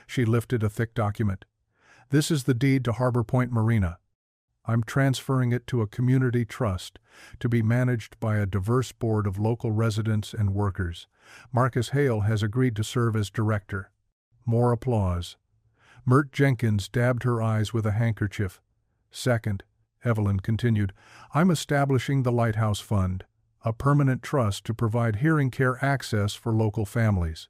She lifted a thick document. "This is the deed to Harbor Point Marina. I'm transferring it to a community trust to be managed by a diverse board of local residents and workers. Marcus Hale has agreed to serve as director." More applause. Mert Jenkins dabbed her eyes with a handkerchief. "Second," Evelyn continued, "I'm establishing the Lighthouse Fund, a permanent trust to provide hearing care access for local families.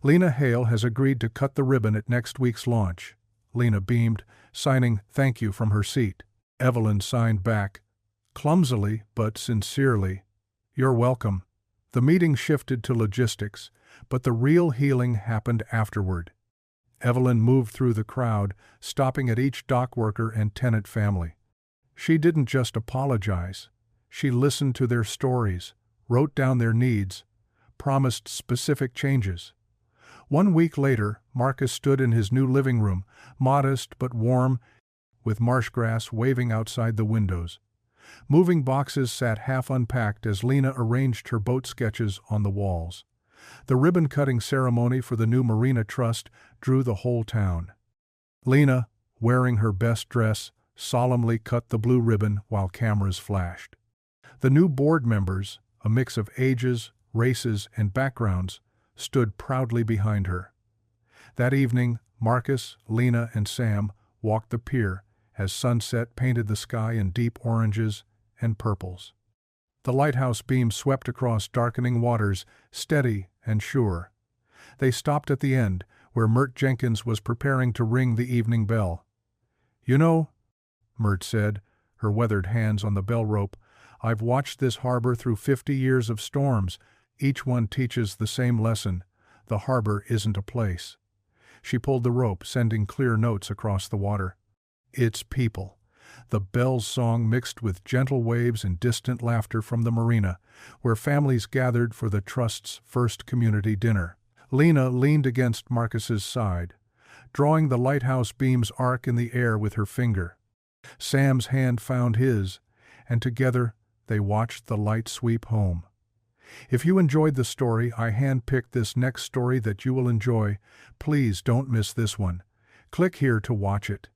Lena Hale has agreed to cut the ribbon at next week's launch." Lena beamed, signing "thank you" from her seat. Evelyn signed back, clumsily but sincerely, "You're welcome." The meeting shifted to logistics, but the real healing happened afterward. Evelyn moved through the crowd, stopping at each dock worker and tenant family. She didn't just apologize. She listened to their stories, wrote down their needs, promised specific changes. 1 week later, Marcus stood in his new living room, modest but warm, with marsh grass waving outside the windows. Moving boxes sat half unpacked as Lena arranged her boat sketches on the walls. The ribbon-cutting ceremony for the new Marina Trust drew the whole town. Lena, wearing her best dress, solemnly cut the blue ribbon while cameras flashed. The new board members, a mix of ages, races, and backgrounds, stood proudly behind her. That evening, Marcus, Lena, and Sam walked the pier as sunset painted the sky in deep oranges and purples. The lighthouse beam swept across darkening waters, steady and sure. They stopped at the end, where Mert Jenkins was preparing to ring the evening bell. "You know," Mert said, her weathered hands on the bell rope, "I've watched this harbor through 50 years of storms. Each one teaches the same lesson. The harbor isn't a place." She pulled the rope, sending clear notes across the water. "It's people." The bell's song mixed with gentle waves and distant laughter from the marina, where families gathered for the Trust's first community dinner. Lena leaned against Marcus's side, drawing the lighthouse beam's arc in the air with her finger. Sam's hand found his, and together they watched the light sweep home. If you enjoyed the story, I handpicked this next story that you will enjoy. Please don't miss this one. Click here to watch it.